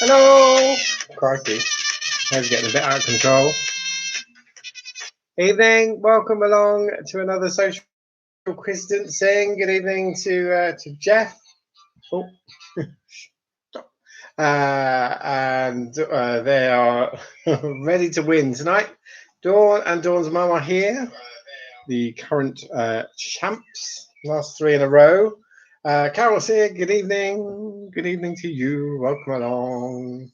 Hello! Crikey, that's getting a bit out of control. Evening, welcome along to another social Quiztancing. Good evening to Jeff. Oh, and they are ready to win tonight. Dawn and Dawn's mum are here, the current champs, last 3 in a row. Carol's here. Good evening. Good evening to you. Welcome along.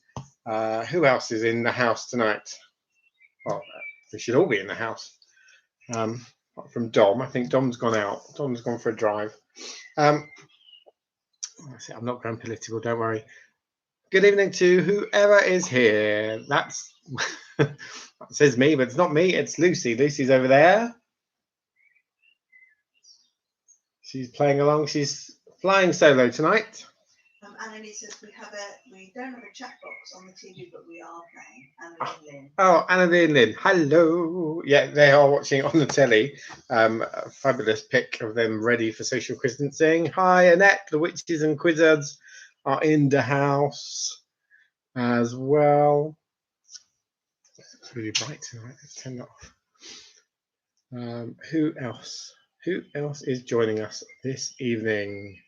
Who else is in the house tonight? Well, we should all be in the house. Apart from Dom. I think Dom's gone out. Dom's gone for a drive. I'm not going political, don't worry. Good evening to whoever is here. That says me, but it's not me. It's Lucy. Lucy's over there. She's playing along. She's flying solo tonight. Annalie says we don't have a chat box on the TV, but we are playing. Annalie and Lynn. Oh, Annalie and Lynn. Hello. Yeah, they are watching on the telly. A fabulous pic of them ready for social Quiztancing. Hi, Annette. The witches and quizzards are in the house as well. It's really bright tonight. Let's turn it off. Who else? Who else is joining us this evening?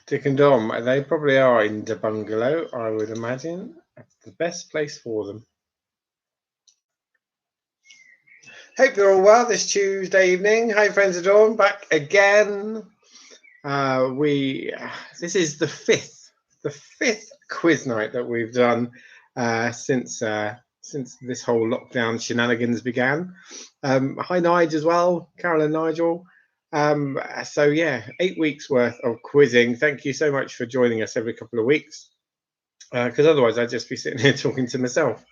Dick and Dom, they probably are in the bungalow, I would imagine. That's the best place for them. Hope you're all well this Tuesday evening. Hi, friends of Dawn, back again. This is the fifth quiz night that we've done since this whole lockdown shenanigans began. Hi, Nigel as well, Carol and Nigel. So yeah, 8 weeks worth of quizzing. Thank you so much for joining us every couple of weeks, because otherwise I'd just be sitting here talking to myself.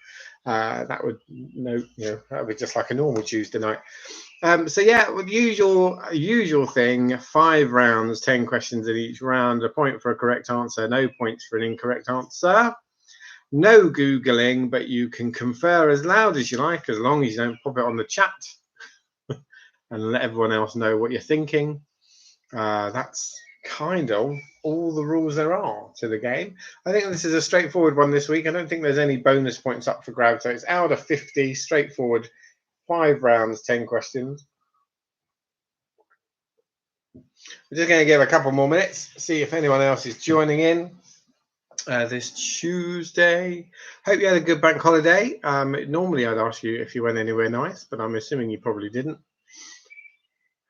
That would be just like a normal Tuesday night. So yeah, with usual thing, 5 rounds, 10 questions in each round, a point for a correct answer, no points for an incorrect answer. No Googling, but you can confer as loud as you like, as long as you don't pop it on the chat and let everyone else know what you're thinking. That's kind of all the rules there are to the game. I think this is a straightforward one this week. I don't think there's any bonus points up for grabs. So it's out of 50, straightforward, 5 rounds, 10 questions. We're just going to give a couple more minutes, see if anyone else is joining in this Tuesday. Hope you had a good bank holiday. Normally I'd ask you if you went anywhere nice, but I'm assuming you probably didn't.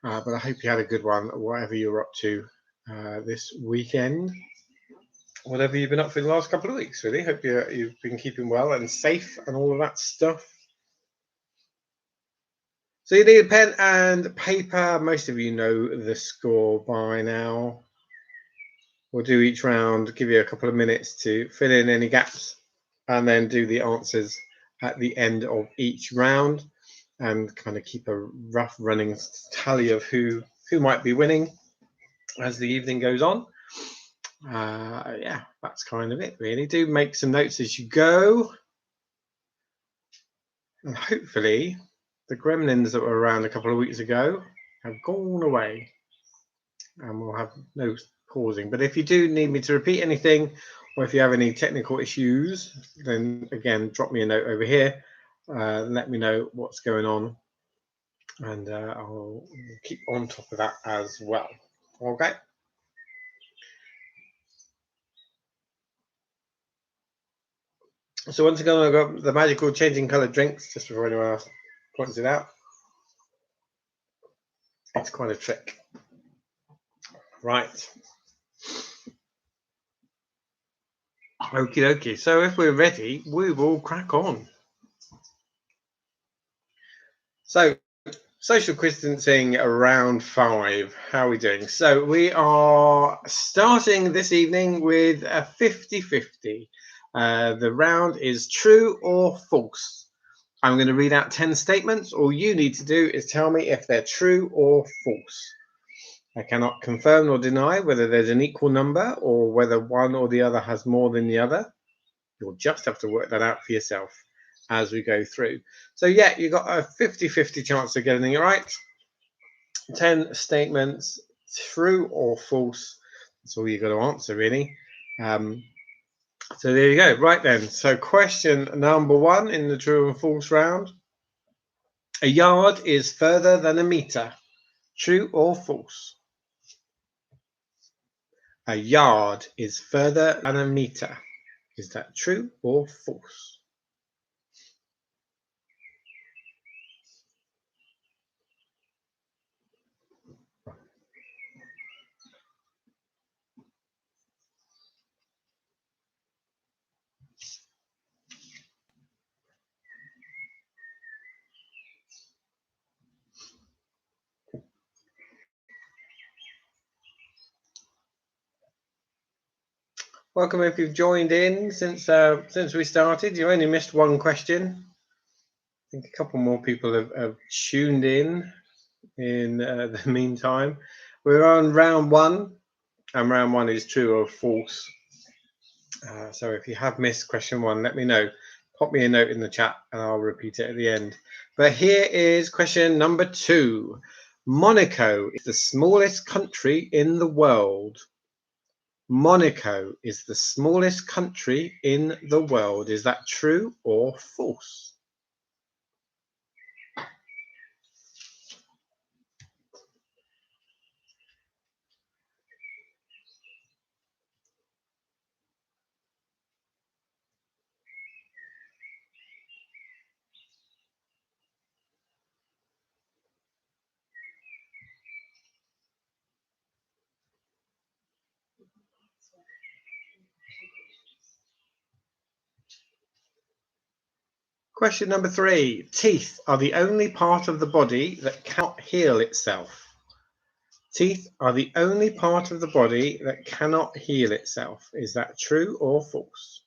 But I hope you had a good one, whatever you're up to this weekend. Whatever you've been up for the last couple of weeks, really. Hope you've been keeping well and safe and all of that stuff. So you need a pen and paper. Most of you know the score by now. We'll do each round, give you a couple of minutes to fill in any gaps, and then do the answers at the end of each round, and kind of keep a rough running tally of who might be winning as the evening goes on. Yeah, that's kind of it, really. Do make some notes as you go. And hopefully the gremlins that were around a couple of weeks ago have gone away. And we'll have no pausing. But if you do need me to repeat anything, or if you have any technical issues, then again, drop me a note over here. Let me know what's going on, and I'll keep on top of that as well. Okay. So once again, I've got the magical changing colour drinks, just before anyone else points it out. It's quite a trick. Right. Okie dokie. So if we're ready, we will crack on. So, social distancing round 5. How are we doing? So we are starting this evening with a 50-50. The round is true or false. I'm going to read out 10 statements. All you need to do is tell me if they're true or false. I cannot confirm nor deny whether there's an equal number or whether one or the other has more than the other. You'll just have to work that out for yourself as we go through. So yeah, you've got a 50-50 chance of getting it right. 10 statements, true or false. That's all you've got to answer, really. So there you go. Right then. So question number 1 in the true and false round. A yard is further than a meter. True or false? A yard is further than a meter. Is that true or false? Welcome if you've joined in since we started. You only missed one question. I think a couple more people have tuned in the meantime. We're on round 1, and round 1 is true or false. So if you have missed question 1, let me know. Pop me a note in the chat and I'll repeat it at the end. But here is question number 2. Monaco is the smallest country in the world. Monaco is the smallest country in the world. Is that true or false? Question number 3. Teeth are the only part of the body that cannot heal itself. Teeth are the only part of the body that cannot heal itself. Is that true or false?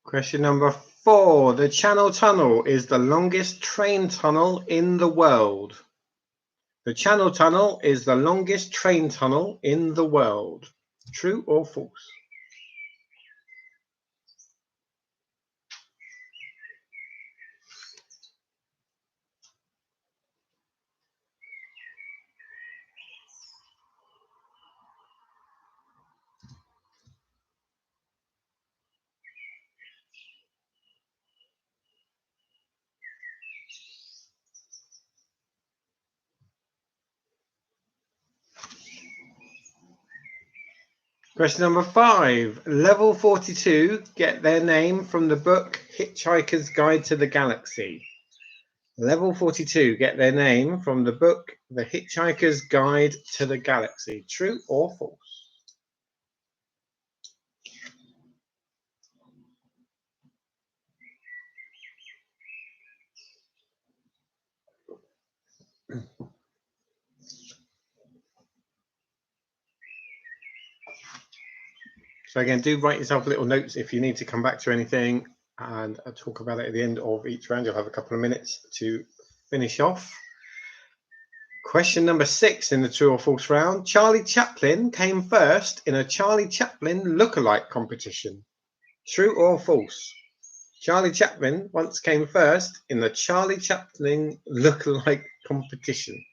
Question number 4. The Channel Tunnel is the longest train tunnel in the world. The Channel Tunnel is the longest train tunnel in the world. True or false? Question number 5. Level 42 get their name from the book Hitchhiker's Guide to the Galaxy. Level 42 get their name from the book The Hitchhiker's Guide to the Galaxy. True or false? So again, do write yourself little notes if you need to come back to anything, and I'll talk about it at the end of each round. You'll have a couple of minutes to finish off. Question number 6 in the true or false round. Charlie Chaplin came first in a Charlie Chaplin lookalike competition. True or false? Charlie Chaplin once came first in the Charlie Chaplin lookalike competition.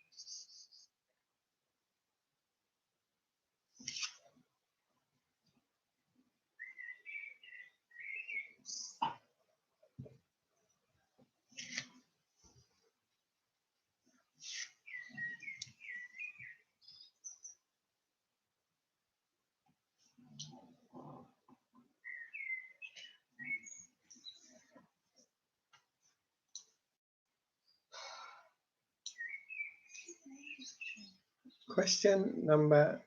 Question number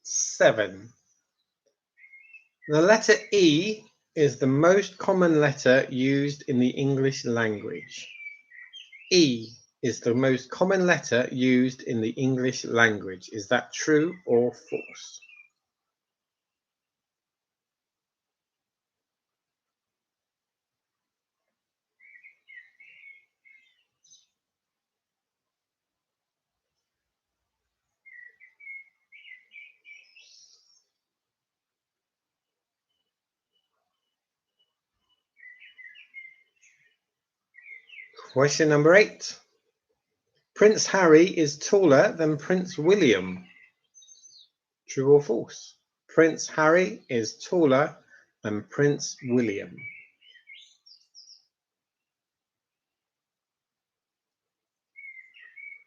7. The letter E is the most common letter used in the English language. E is the most common letter used in the English language. Is that true or false? Question number 8. Prince Harry is taller than Prince William. True or false? Prince Harry is taller than Prince William.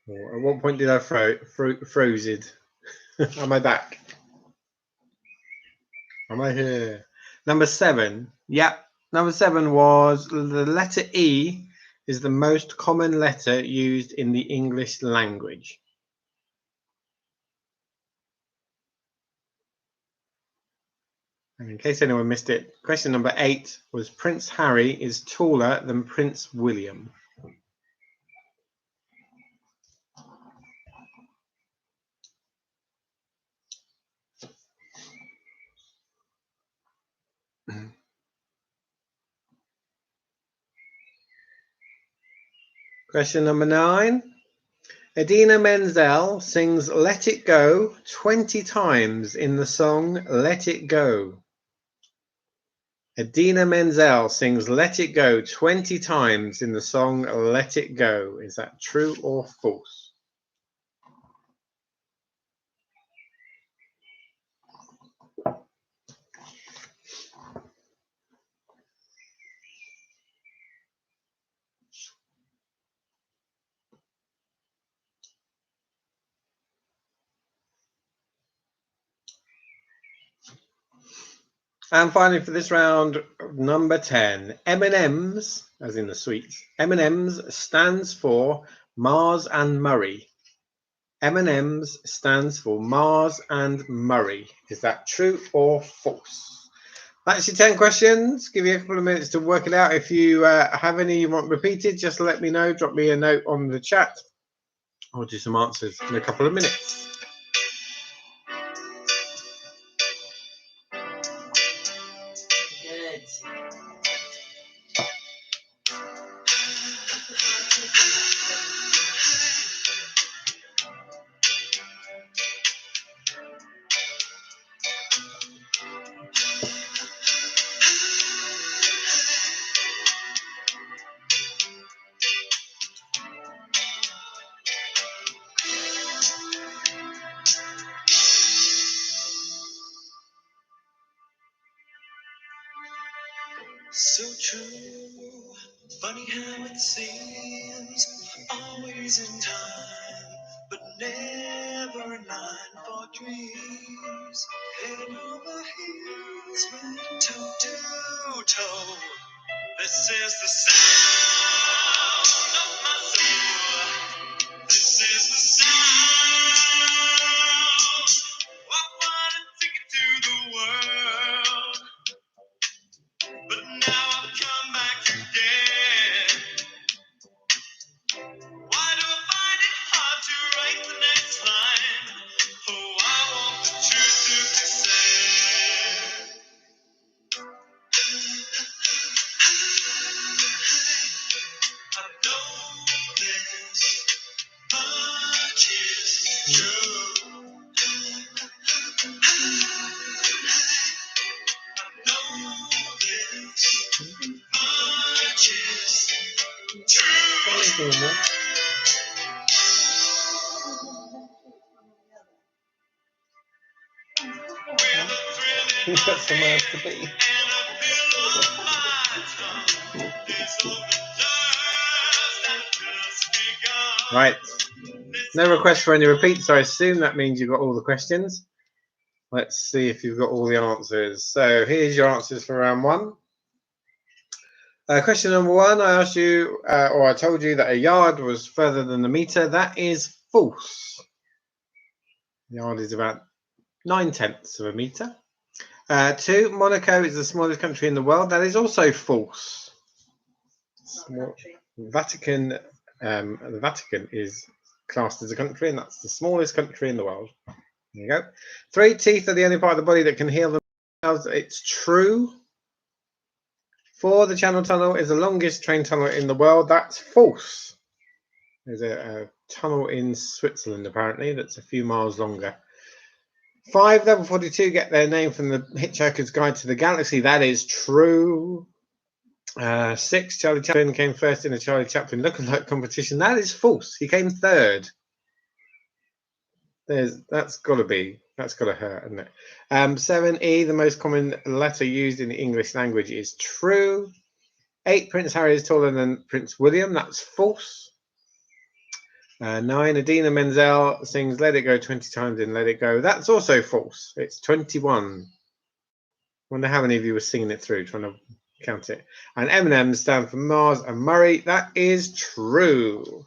At what point did I froze it? Am I back? Am I here? Number 7. Yep. Number 7 was the letter E is the most common letter used in the English language. And in case anyone missed it, question number 8 was Prince Harry is taller than Prince William. Question number 9. Idina Menzel sings Let It Go 20 times in the song Let It Go. Idina Menzel sings Let It Go 20 times in the song Let It Go. Is that true or false? And finally for this round, number 10, M&M's, as in the sweets, M&M's stands for Mars and Murray. M&M's stands for Mars and Murray. Is that true or false? That's your 10 questions. Give you a couple of minutes to work it out. If you have any you want repeated, just let me know. Drop me a note on the chat. I'll do some answers in a couple of minutes. Good. So true, funny how it seems, always in time, but never in line for dreams. Head over heels, went toe to toe. This is the sound of my soul. This is the sound. I wanna take it to the world. But now I've come back again. Why do I find it hard to write the next line? Oh, I want the truth to be said. I know this much is true. I know this much is true. He's got somewhere else to be. Right. No request for any repeats, so I assume that means you've got all the questions. Let's see if you've got all the answers. So here's your answers for round 1. Question number 1, I asked you, or I told you that a yard was further than a meter. That is false. Yard is about 9/10 of a metre. 2. Monaco is the smallest country in the world. That is also false. Vatican. The Vatican is classed as a country, and that's the smallest country in the world. There you go. 3. Teeth are the only part of the body that can heal themselves. It's true. 4. The Channel Tunnel is the longest train tunnel in the world. That's false. There's a tunnel in Switzerland, apparently, that's a few miles longer. 5. Level 42 get their name from the Hitchhiker's Guide to the Galaxy. That is true. 6. Charlie Chaplin came first in a Charlie Chaplin lookalike competition. That is false. He came third. That's got to hurt, isn't it? 7. E, the most common letter used in the English language, is true. 8. Prince Harry is taller than Prince William. That's false. 9. Idina Menzel sings Let It Go 20 times in Let It Go. That's also false. It's 21. Wonder how many of you were singing it through, trying to count it. And M&M stand for Mars and Murray. That is true.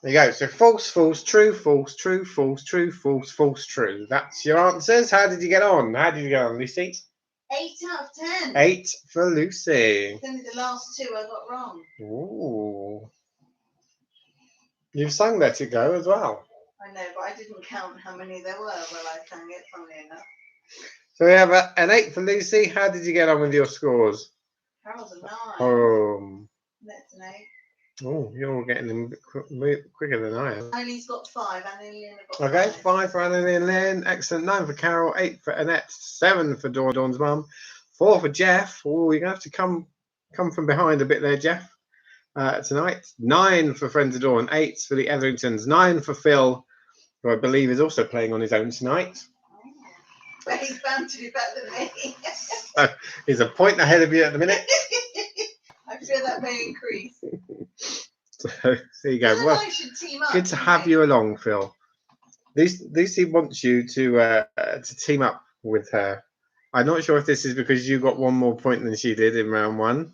There you go. So false, false, true, false, true, false, true, false, false, true. That's your answers. How did you get on? Lucy? 8 out of 10. 8 for Lucy. It's only the last 2 I got wrong. Ooh. You've sung Let It Go as well. I know, but I didn't count how many there were when I sang it, funnily enough. So we have an 8 for Lucy. How did you get on with your scores? Carol's a 9. That's an 8. Oh, you're getting them quicker than I am. Annalie's got 5. Annalie and Lynn have got Okay, 5 for Annalie and Lynn. Excellent. 9 for Carol. 8 for Annette. 7 for Dawn's mum. 4 for Jeff. Oh, you're going to have to come from behind a bit there, Jeff. Tonight. 9 for Friends of Dawn. 8 for the Etheringtons. 9 for Phil, who I believe is also playing on his own tonight. But he's bound to do better than me. He's a point ahead of you at the minute. I fear that may increase. So there you go. Phil Well, and I should team up, good to have you along, Phil. Lucy wants you to team up with her. I'm not sure if this is because you got 1 more point than she did in round 1.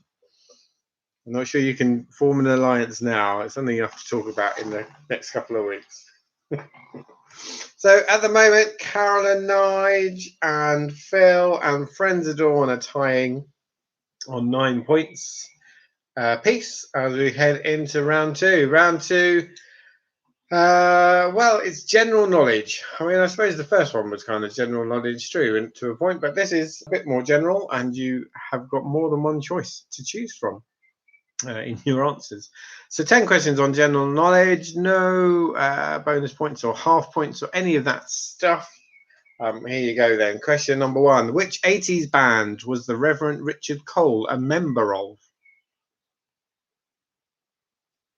I'm not sure you can form an alliance now. It's something you have to talk about in the next couple of weeks. So at the moment, Carol and Nige and Phil and Friends of Dawn are tying on 9 points apiece as we head into round 2. Round 2, well, it's general knowledge. I mean, I suppose the first one was kind of general knowledge too, to a point, but this is a bit more general, and you have got more than one choice to choose from in your answers. So 10 questions on general knowledge, no bonus points or half points or any of that stuff. Here you go then. Question number 1. Which 80s band was the Reverend Richard Cole a member of?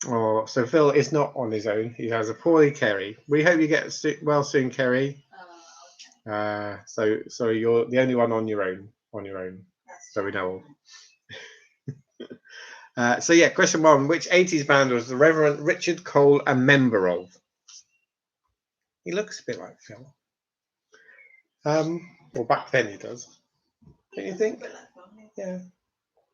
Oh, so Phil is not on his own. He has a poorly Kerry. We hope you get well soon, Kerry. So you're the only one on your own. So we know. So yeah, question 1. Which 80s band was the Reverend Richard Cole a member of? He looks a bit like Phil. Well, back then he does. Don't you think? Yeah.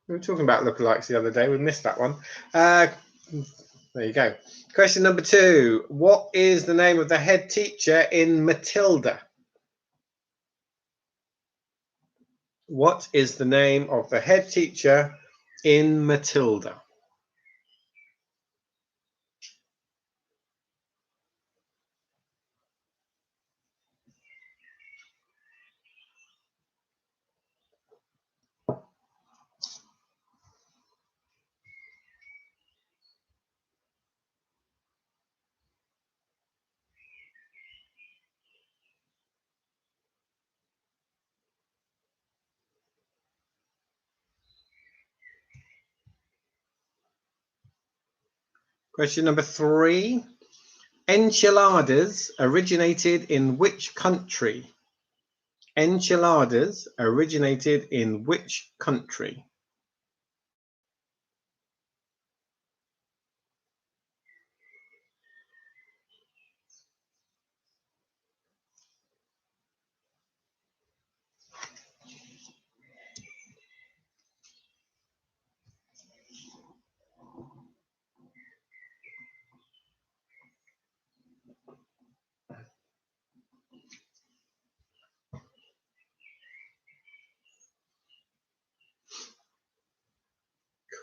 We were talking about lookalikes the other day. We missed that one. There you go. Question number 2. What is the name of the head teacher in Matilda? What is the name of the head teacher in Matilda? Question number 3. Enchiladas originated in which country? Enchiladas originated in which country?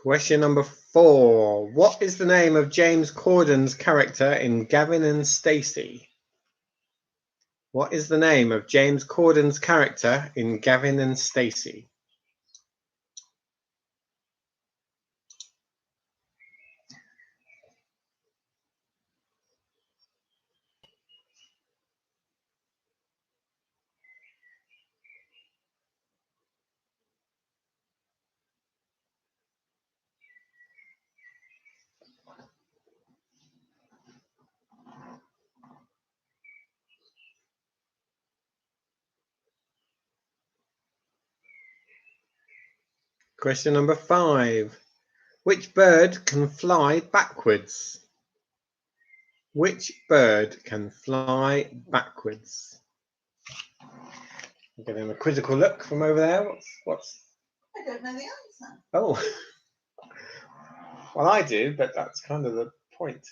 Question number 4. What is the name of James Corden's character in Gavin and Stacey? What is the name of James Corden's character in Gavin and Stacey? Question number 5. Which bird can fly backwards? Which bird can fly backwards? I'm getting a quizzical look from over there. What's? I don't know the answer. Oh, well, I do, but that's kind of the point.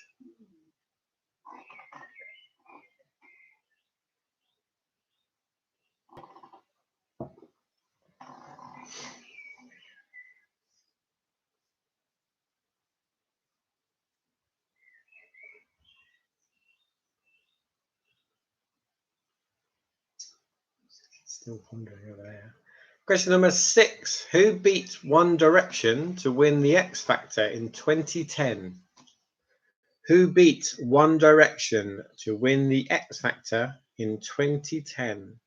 Still pondering over there. Question number 6. Who beat One Direction to win the X Factor in 2010? Who beat One Direction to win the X Factor in 2010?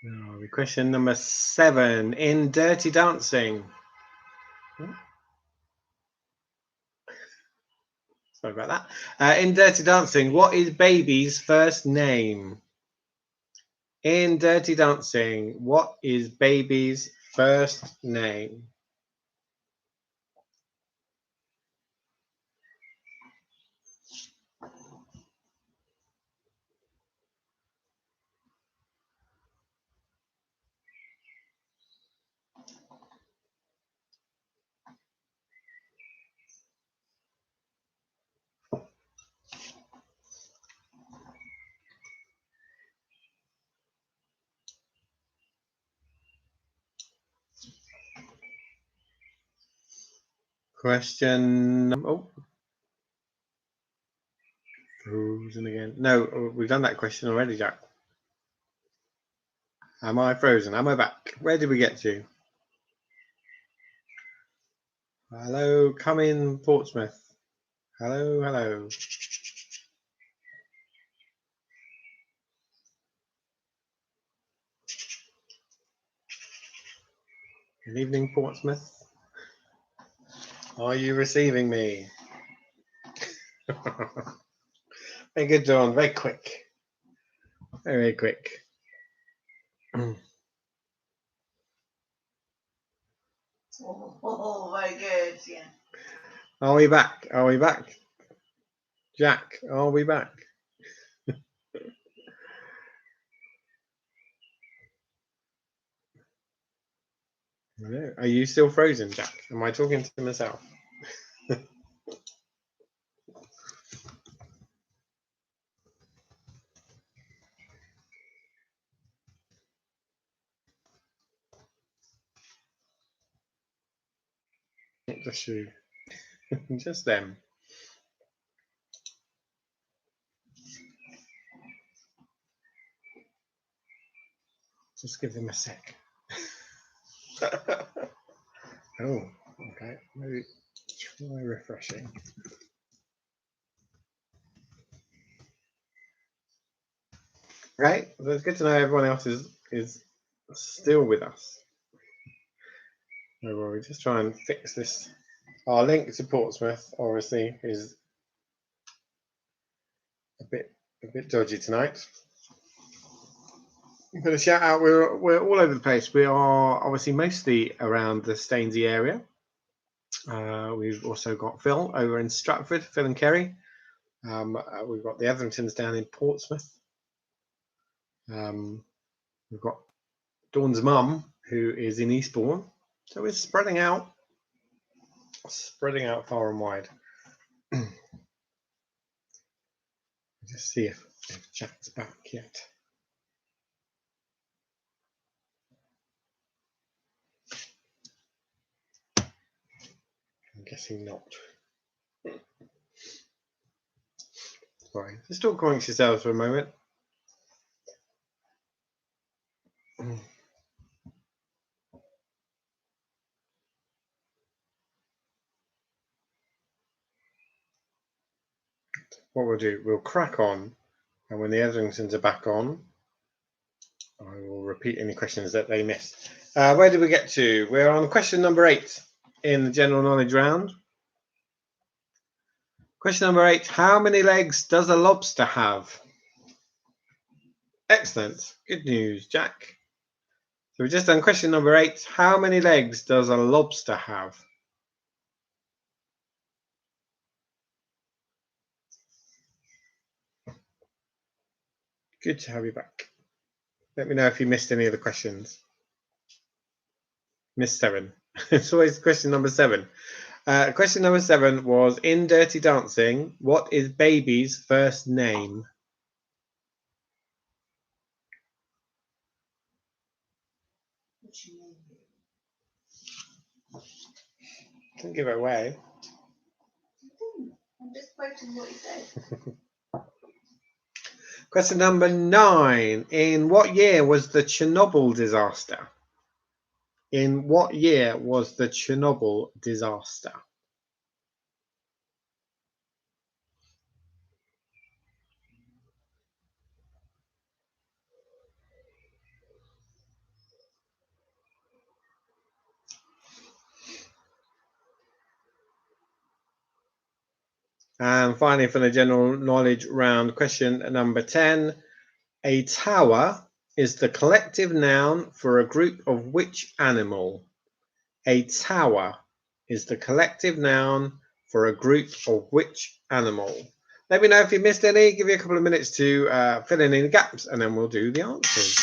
No, question number 7. In Dirty Dancing. Sorry about that. In Dirty Dancing, what is Baby's first name? In Dirty Dancing, what is Baby's first name? Question. Oh, frozen again. No, we've done that question already, Jack. Am I frozen? Am I back? Where did we get to? Hello, come in, Portsmouth. Hello, hello. Good evening, Portsmouth. Are you receiving me? Very good, Dawn. Very quick. Very quick. Oh, very good. Yeah. Are we back? Are we back? Jack, are we back? No. Are you still frozen, Jack? Am I talking to myself? Just you. Just them. Just give them a sec. Oh, okay. Maybe try refreshing. Right. So it's good to know everyone else is still with us. No worries. Just try and fix this. Our link to Portsmouth obviously is a bit dodgy tonight. I'm going to shout out. We're all over the place. We are obviously mostly around the Stainsey area. We've also got Phil over in Stratford, Phil and Kerry. We've got the Etheringtons down in Portsmouth. We've got Dawn's mum, who is in Eastbourne. So we're spreading out far and wide. Just see if Jack's back yet. I'm guessing not. Sorry, just talk amongst yourselves for a moment. What we'll do, we'll crack on, and when the Etheringtons are back on, I will repeat any questions that they missed. Where did we get to? We're on question number 8 in the general knowledge round. Question number 8, how many legs does a lobster have? Excellent, good news, Jack. So we've just done question number 8, how many legs does a lobster have? Good to have you back. Let me know if you missed any of the questions. Missed 7. It's always question number 7. Question number 7 was, in Dirty Dancing, what is Baby's first name? What's your name? Don't give it away. I'm just quoting what you said. Question number 9. In what year was the Chernobyl disaster? In what year was the Chernobyl disaster? And finally, for the general knowledge round, question number 10. A tower is the collective noun for a group of which animal? A tower is the collective noun for a group of which animal? Let me know if you missed any. Give you a couple of minutes to fill in any gaps, and then we'll do the answers.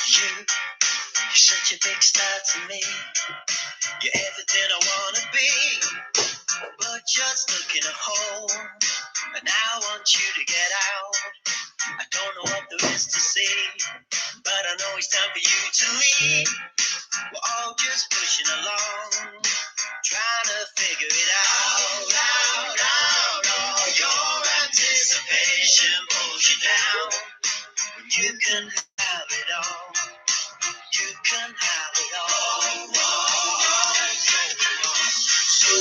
You're such a big star to me. You're everything I wanna be, but you're stuck in a hole, and I want you to get out. I don't know what there is to see, but I know it's time for you to leave. We're all just pushing along, trying to figure it out. Your anticipation pulls you down when you can have it all. You can have it all. So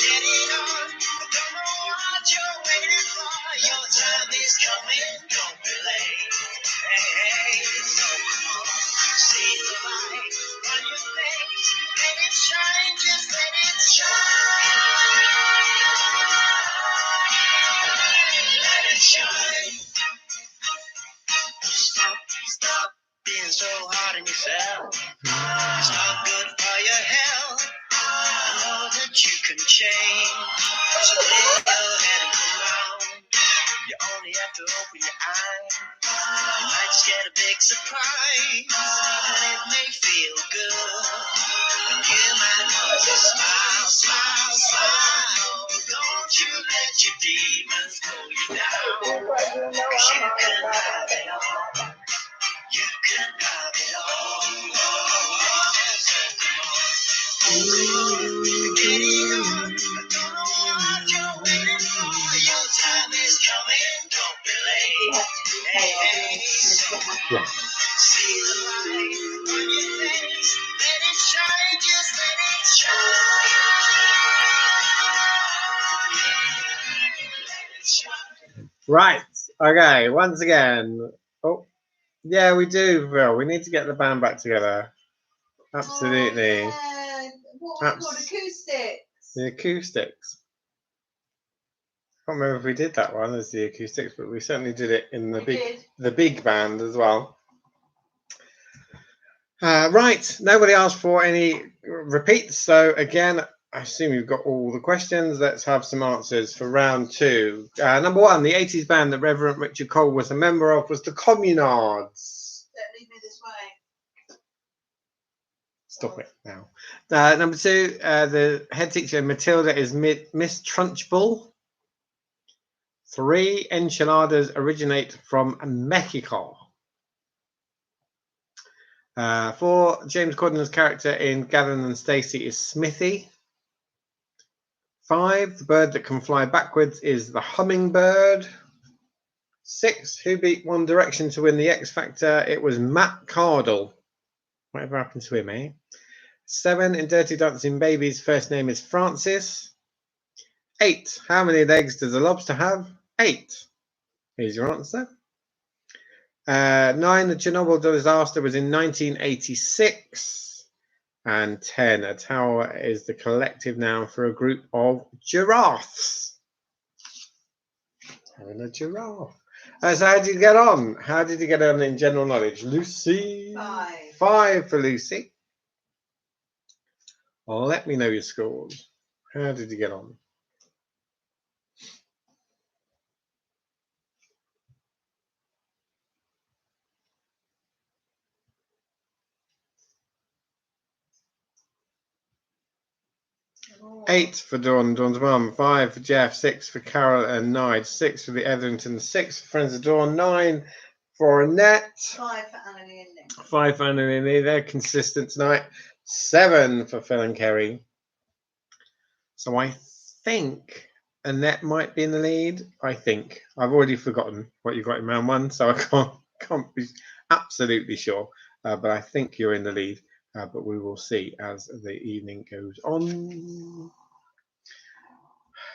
get it on. Don't know what you're waiting for. Your time is coming. Don't be late. Hey, so come on. See the light on your face. Let it shine. Just let it shine. Let it shine. Stop being so hard on yourself. It's not good for your health. I know that you can change. So lay your head and come round. You only have to open your eyes. You might just get a big surprise. And it may feel good. And you might want to smile, smile, smile. Don't you let your demons pull you down. 'Cause you can have it all. You can have it all. So come on. Get it on. I don't know what you're waiting for. Your time is coming. Don't be late. Hey, so come on. See the light on your face. Let it shine. Just let it shine. Let it shine. Right. Okay. Once again. Oh, yeah, we do, Phil. We need to get the band back together. Absolutely. Oh, yeah. What are they called? Acoustics. The acoustics. can't remember if we did that one as the acoustics, but we certainly did it in the We big band as well. Right, nobody asked for any repeats, so again, I assume you've got all the questions. Let's have some answers for round 2. Number 1, the 80s band that Reverend Richard Cole was a member of was the Communards. Don't leave me this way. Stop it now. Number 2, the head teacher Matilda is Miss Trunchbull. 3, enchiladas originate from Mexico. 4, James Corden's character in Gavin and Stacey is Smithy. 5, the bird that can fly backwards is the hummingbird. 6, who beat One Direction to win the X Factor? It was Matt Cardle. Whatever happened to him, eh? 7, in Dirty Dancing Baby's first name is Francis. 8, how many legs does a lobster have? 8. Here's your answer. 9, the Chernobyl disaster was in 1986. And 10, a tower is the collective noun for a group of giraffes. Having a giraffe. So how did you get on? How did you get on in general knowledge? Lucy? 5. 5 for Lucy. Let me know your scores. How did you get on? Oh. 8 for Dawn's mum, 5 for Jeff, 6 for Carol and Nige, 6 for the Etheringtons, 6 for Friends of Dawn, 9 for Annette, 5 for Annalie and Nick. 5 for Anna and me, they're consistent tonight, 7 for Phil and Kerry. So I think Annette might be in the lead. I think. I've already forgotten what you got in round 1, so I can't be absolutely sure. But I think you're in the lead. But we will see as the evening goes on.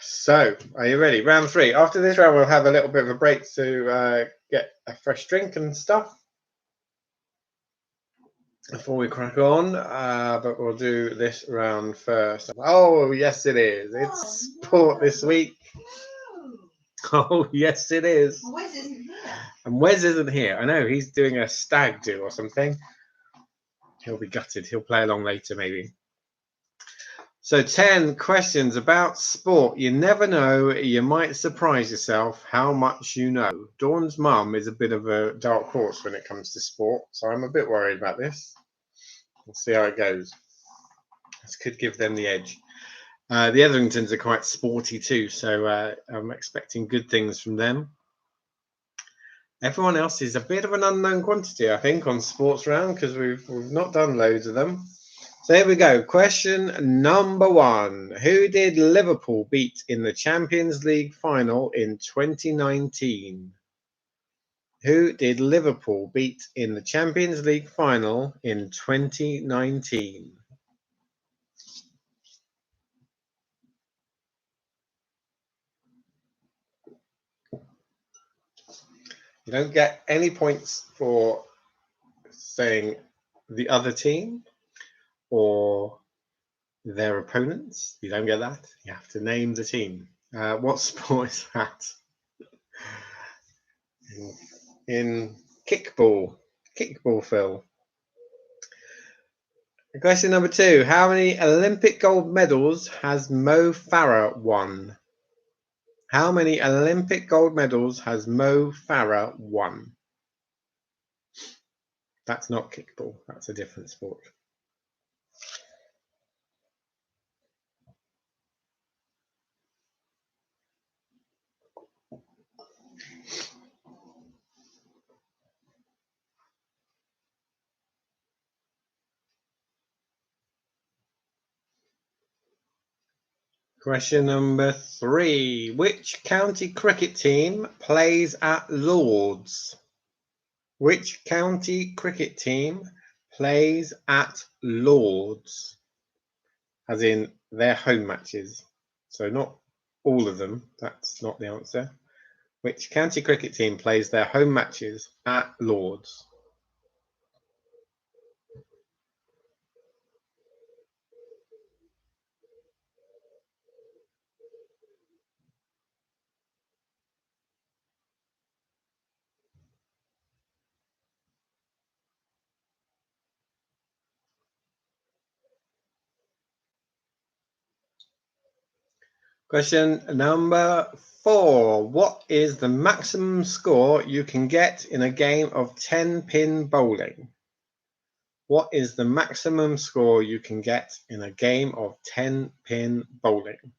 So, are you ready? Round 3. After this round, we'll have a little bit of a break to get a fresh drink and stuff before we crack on. But we'll do this round first. Oh, yes, it is. It's sport this week. No. Oh, yes, it is. Well, Wes isn't here. And Wes isn't here. I know, he's doing a stag do or something. He'll be gutted. He'll play along later, maybe. So 10 questions about sport. You never know. You might surprise yourself how much you know. Dawn's mum is a bit of a dark horse when it comes to sport, so I'm a bit worried about this. We'll see how it goes. This could give them the edge. The Etheringtons are quite sporty too, so I'm expecting good things from them. Everyone else is a bit of an unknown quantity, I think, on Sports Round because we've not done loads of them. So here we go. Question number 1. Who did Liverpool beat in the Champions League final in 2019? Who did Liverpool beat in the Champions League final in 2019? You don't get any points for saying the other team or their opponents. You don't get that. You have to name the team. What sport is that? In kickball. Kickball, Phil. Question number 2. How many Olympic gold medals has Mo Farah won? How many Olympic gold medals has Mo Farah won? That's not kickball. That's a different sport. Question number 3. Which county cricket team plays at Lord's? Which county cricket team plays at Lord's? As in their home matches. So not all of them. That's not the answer. Which county cricket team plays their home matches at Lord's? Question number 4. What is the maximum score you can get in a game of 10-pin bowling? What is the maximum score you can get in a game of 10-pin bowling?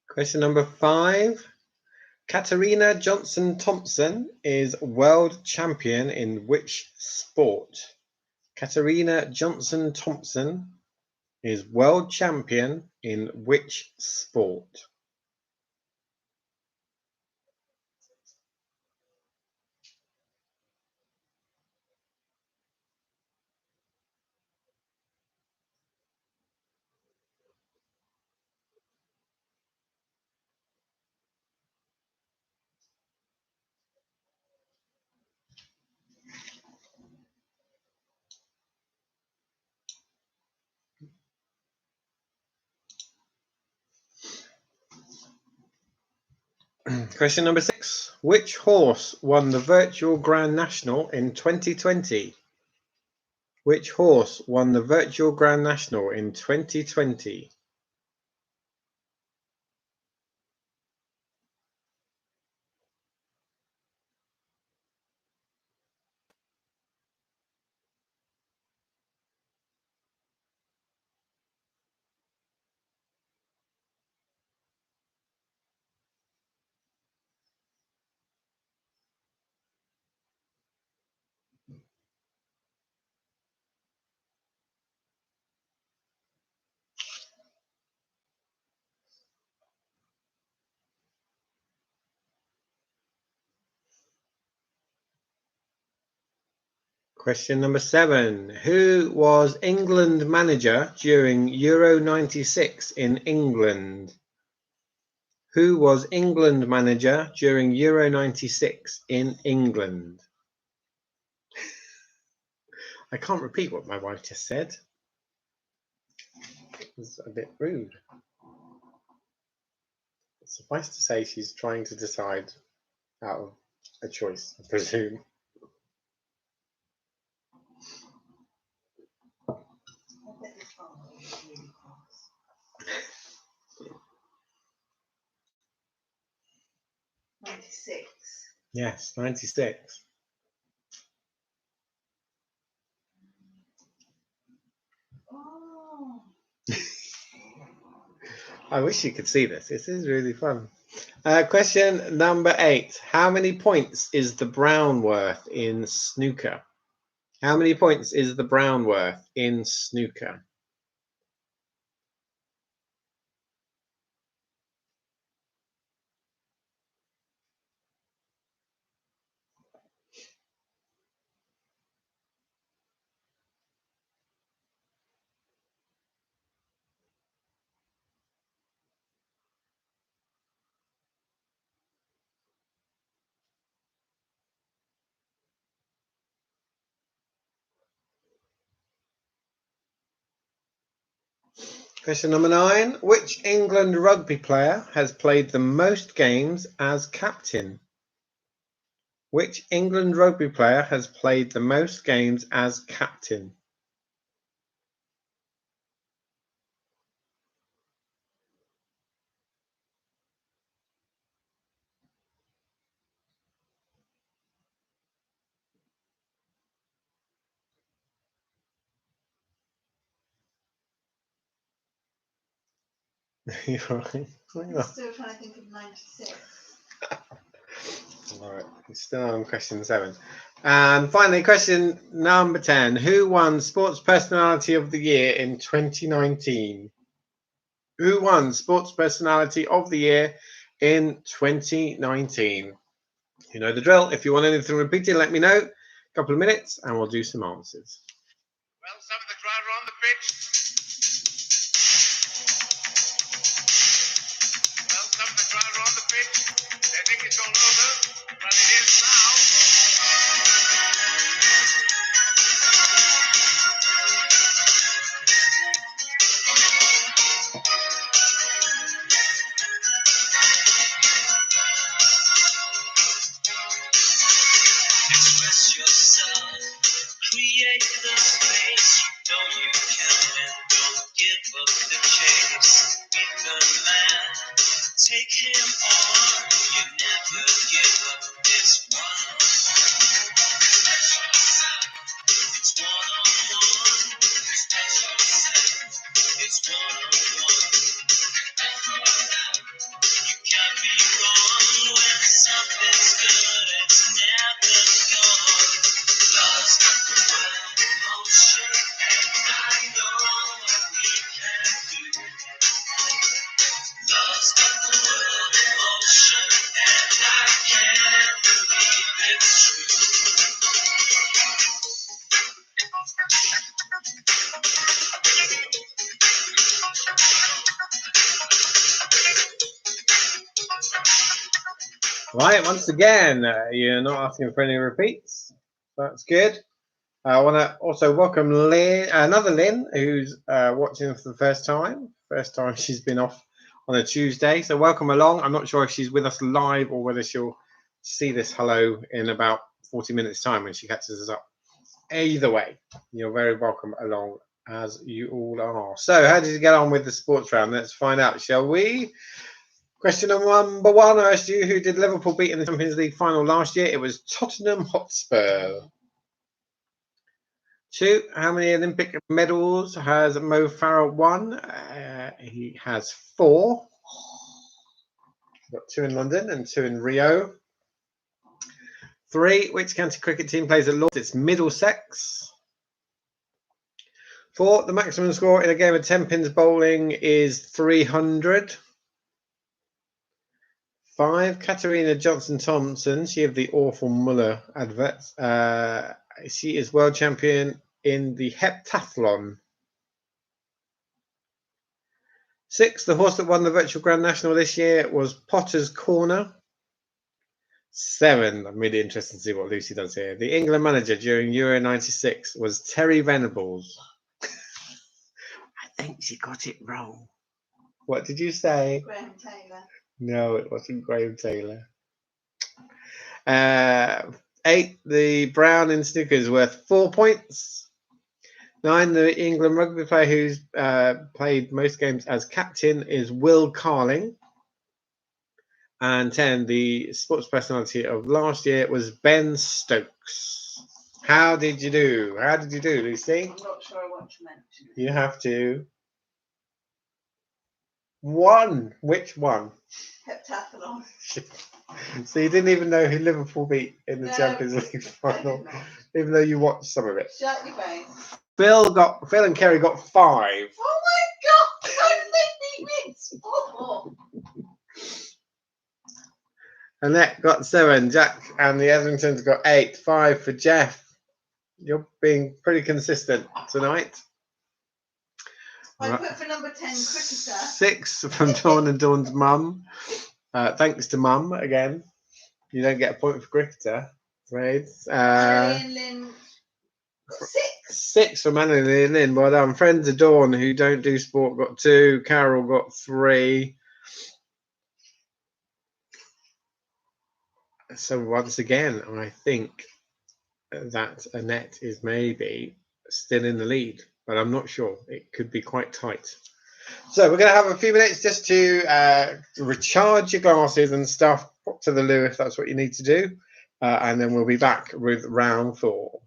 Question number 5. Katarina Johnson-Thompson is world champion in which sport? Katarina Johnson-Thompson is world champion in which sport? Question number 6. Which horse won the virtual Grand National in 2020? Which horse won the virtual Grand National in 2020? Question number 7. Who was England manager during Euro 96 in England? Who was England manager during Euro 96 in England? I can't repeat what my wife just said. It's a bit rude. Suffice to say, she's trying to decide out of a choice, I presume. I bet this one is really fast. 96. Yes, 96. Oh. I wish you could see this. This is really fun. Question number 8. How many points is the brown worth in snooker? How many points is the brown worth in snooker? Question number 9. Which England rugby player has played the most games as captain? Which England rugby player has played the most games as captain? You're right. I'm still trying to think of 96. All right, we're still on question 7. And finally, question number 10. Who won Sports Personality of the Year in 2019? Who won Sports Personality of the Year in 2019? You know the drill. If you want anything repeated, let me know. A couple of minutes and we'll do some answers. Well, some of the driver on the pitch. Well, some of the driver on the pitch. They think it's all over, but it is now. Express yourself, create the space. You know you can win, don't give up the chase. Beat the man, take him on. You never give up. It's it's one on one. It's one on one. You can't be wrong when something's good. It's never gone. Love's got the world in motion, and I know what we can do. Love's got the world in motion, and I can't believe it's true. Right, once again, you're not asking for any repeats. That's good. I want to also welcome Lynn, another Lynn, who's watching for the first time. First time she's been off on a Tuesday. So welcome along. I'm not sure if she's with us live or whether she'll see this hello in about 40 minutes time when she catches us up. Either way, you're very welcome along, as you all are. So how did you get on with the sports round? Let's find out, shall we? Question number one, I asked you who did Liverpool beat in the Champions League final last year. It was Tottenham Hotspur. 2, how many Olympic medals has Mo Farah won? He has 4. Got 2 in London and 2 in Rio. 3, which county cricket team plays at Lords? It's Middlesex. 4, the maximum score in a game of 10 pins bowling is 300. 5, Katarina Johnson-Thompson, she of the awful Muller adverts. She is world champion in the heptathlon. 6, the horse that won the Virtual Grand National this year was Potter's Corner. 7, I'm really interested to see what Lucy does here. The England manager during Euro 96 was Terry Venables. I think she got it wrong. What did you say? Graham Taylor. No, it wasn't Graham Taylor. 8, the Brown in snooker is worth 4 points. 9, the England rugby player who's played most games as captain is Will Carling. And 10, the sports personality of last year was Ben Stokes. How did you do? How did you do, Lucy? I'm not sure I want to mention it. You have to. 1. Which one? Heptathlon. So you didn't even know who Liverpool beat in the Champions League final, even though you watched some of it. Shut your face. Phil and Kerry got 5. Oh my God! I think he missed 4. Annette got 7. Jack and the Etheringtons got 8. 5 for Jeff. You're being pretty consistent tonight. I put for number 10 cricketer. 6 from Dawn and Dawn's mum. Thanks to mum again. You don't get a point for cricketer. Right. Annie and Lynn got 6. 6 from Annie and Lynn. Well done. Friends of Dawn who don't do sport got 2. Carol got 3. So once again, I think that Annette is maybe still in the lead, but I'm not sure. It could be quite tight. So we're going to have a few minutes just to recharge your glasses and stuff. Pop to the loo if that's what you need to do. And then we'll be back with round 4.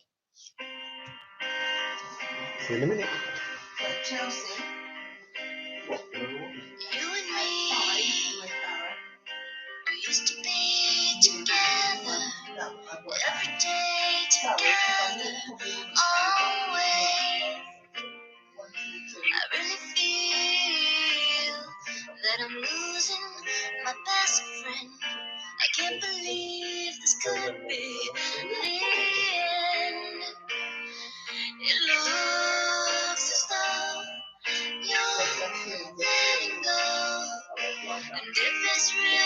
See you in a minute. Chelsea. You and me, we used to be together, every day together, always. I really feel that I'm losing my best friend. I can't believe this could be the end. It looks If it's real,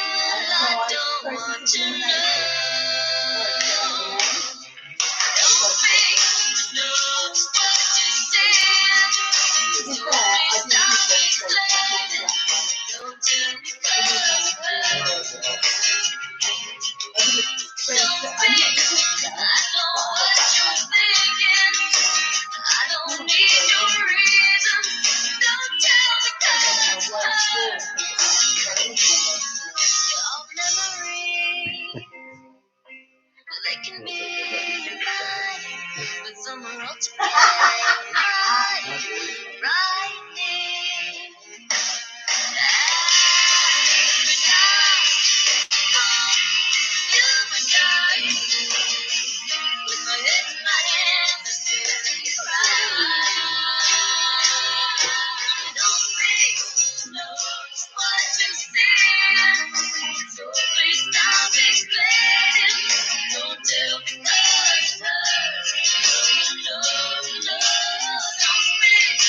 I don't want to know. Don't make no what you say. Don't stop explaining. Don't tell me cause don't think I know what you're thinking. I don't need your reason. Don't tell me cause your memory. They can be your mind with someone else to play right there. Every time you and I, with my head in my hands, I still cry. Don't think know what you're saying, so please stop explaining. Don't tell me cause no, don't speak.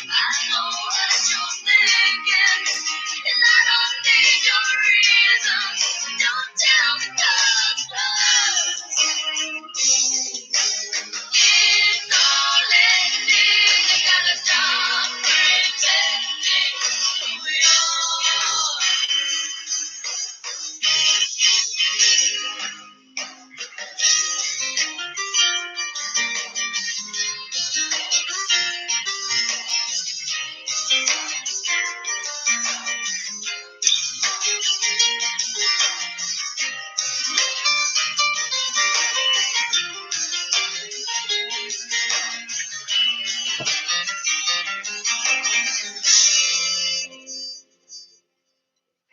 I know what you're thinking, and I don't need your reasons. Don't tell me cause it's all ending. You gotta stop pretending we you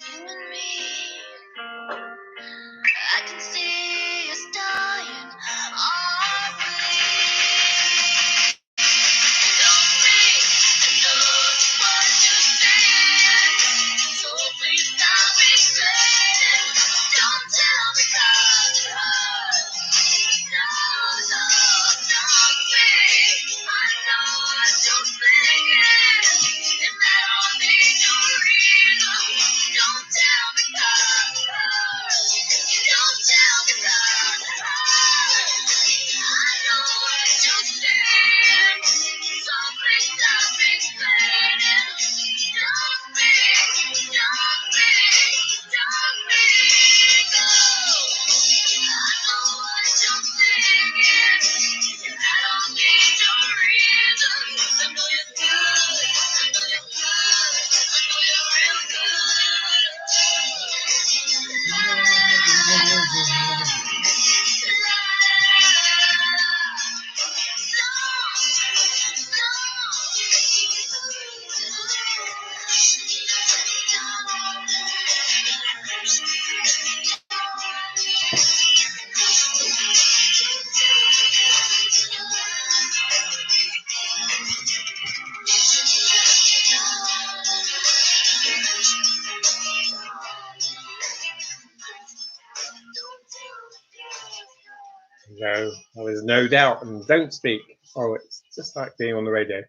and me. I can see us dying, aren't we? Don't think I know what you're saying, so please stop explaining. Don't tell me cause it hurts. No, don't think I know what you're thinking, and I don't need your reason. Don't tell me cause it hurts. Don't tell me cause it hurts. I know what you're saying, so please stop explaining. Don't be go. I know what you're thinking, and I don't need your reason. I know you're good, I know you're good, I know you're real No, there is no doubt, and don't speak. Oh, it's just like being on the radio.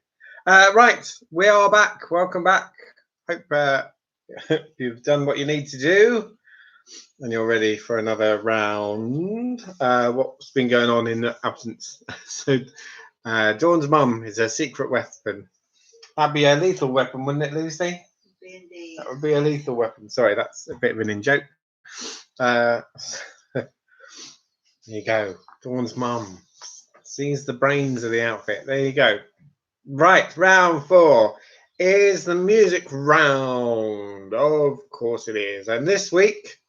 Right, we are back. Welcome back. Hope you've done what you need to do, and you're ready for another round. What's been going on in the absence? So, Dawn's mum is a secret weapon. That'd be a lethal weapon, wouldn't it, Lucy? Indeed. That would be a lethal weapon. Sorry, that's a bit of an in-joke. There you go. Dawn's mum sees the brains of the outfit. There you go. Right, round 4 is the music round. Of course it is. And this week...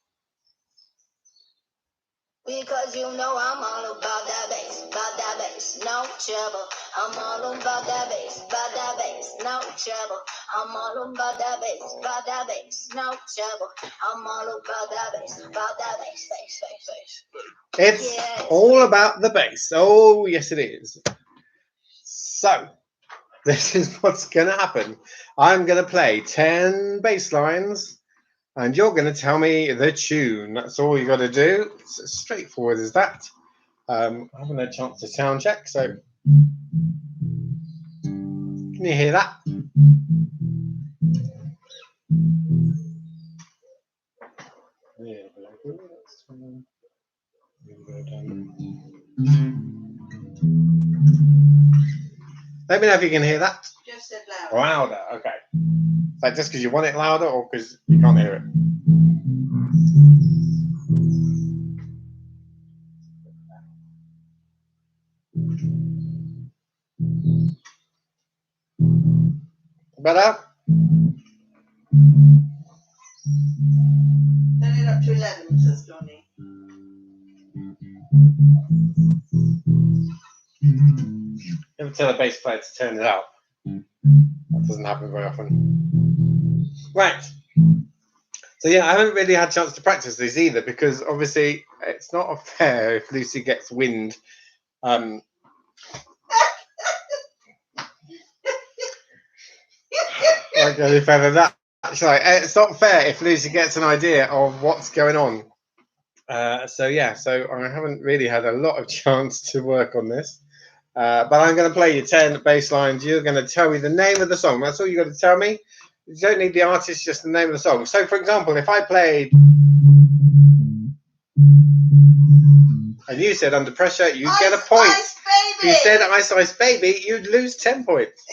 Because you know I'm all about that bass, no trouble. I'm all about that bass, no trouble. I'm all about that bass, no trouble. I'm all about that bass, bass. It's Yes. all about the bass. Oh, yes, it is. So, this is what's going to happen. I'm going to play 10 bass lines, and you're going to tell me the tune. That's all you got to do. It's as straightforward as that. I haven't had a chance to sound check, so can you hear that? Let me know if you can hear that. Just said louder. Louder, okay. Is that just because you want it louder or because you can't hear it? Better? Turn it up to 11, says Johnny. Never tell a bass player to turn it up. That doesn't happen very often. Right. So yeah, I haven't really had a chance to practice these either because obviously it's not fair if Lucy gets wind. Like any further that. Like, it's not fair if Lucy gets an idea of what's going on. So I haven't really had a lot of chance to work on this. But I'm going to play you 10 bass lines. You're going to tell me the name of the song. That's all you got to tell me. You don't need the artist, just the name of the song. So, for example, if I played and you said Under Pressure, you'd get a point. If you said Ice Ice Baby, you'd lose 10 points.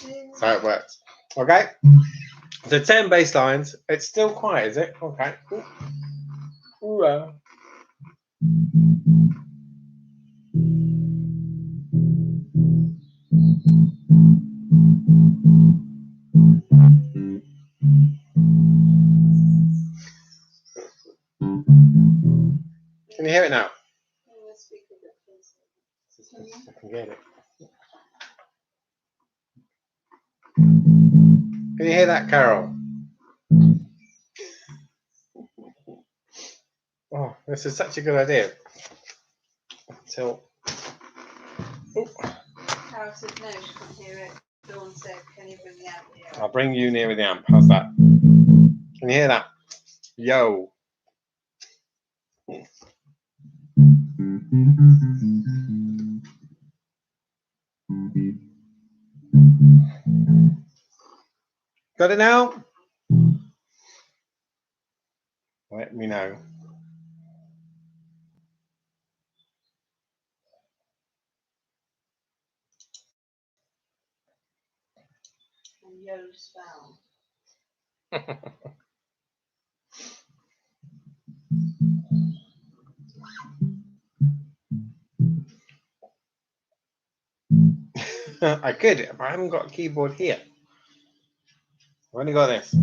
That's how it works. Okay? So 10 bass lines. It's still quiet, is it? Okay. Ooh. Can you hear it now? I can get it. Can you hear that, Carol? Oh, this is such a good idea. Until. Carol said no, she couldn't hear it. Dawn said, can you bring the amp here? I'll bring you near with the amp. How's that? Can you hear that? Yo. Got it now? Let me know. And Yo's found. I could, but I haven't got a keyboard here. I've only got this.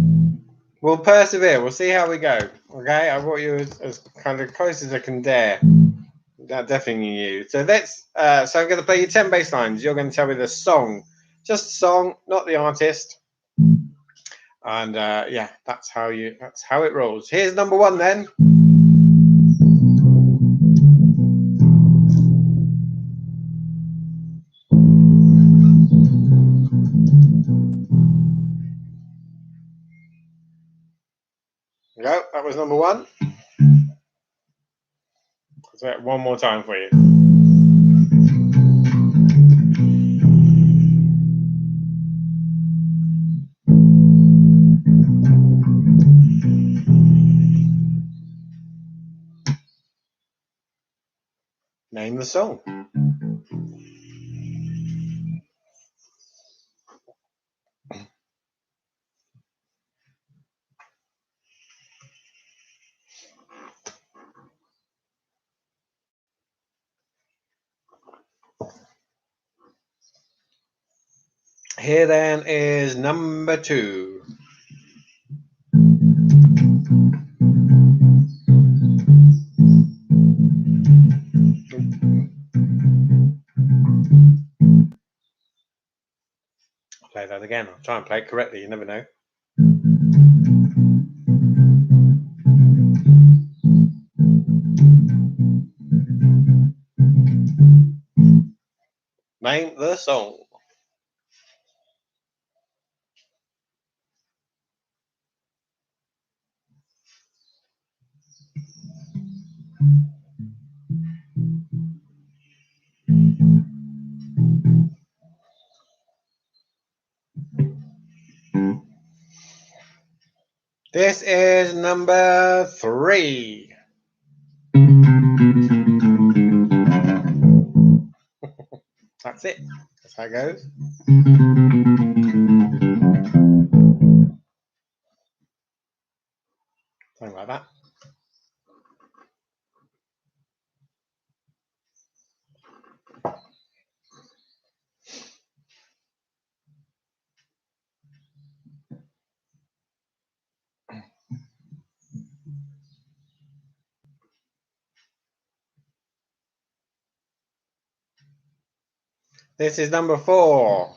We'll persevere. We'll see how we go. Okay, I brought you as kind of close as I can dare. That definitely you. So let's. So I'm going to play you 10 bass lines. You're going to tell me the song, just the song, not the artist. And yeah, that's how it rolls. Here's number one then. Go. That was number one. Let's do it one more time for you. Name the song. Here then is number two. I'll play that again. I'll try and play it correctly. You never know. Name the song. This is number three. that's it. That's how it goes. Something like that. This is number 4.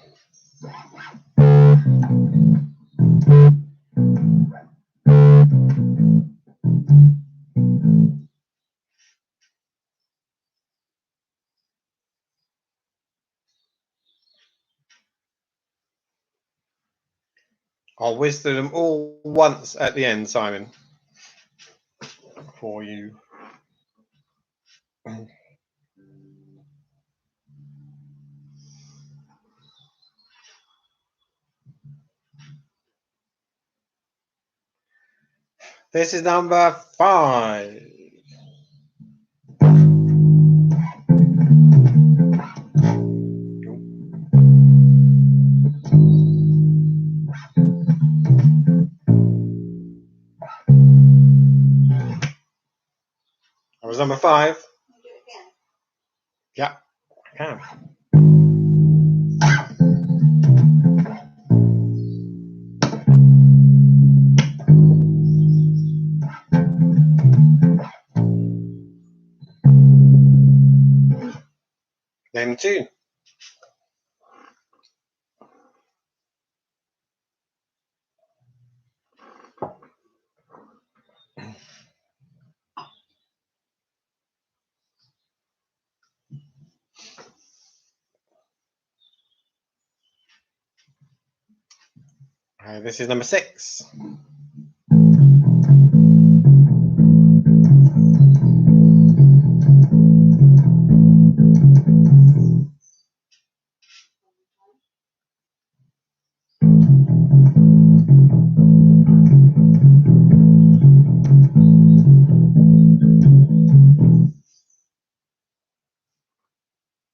I'll whiz through them all once at the end, Simon, for you. This is number 5. That was number 5. Can you do it again? Yeah, I can. Name 2. This is number 6.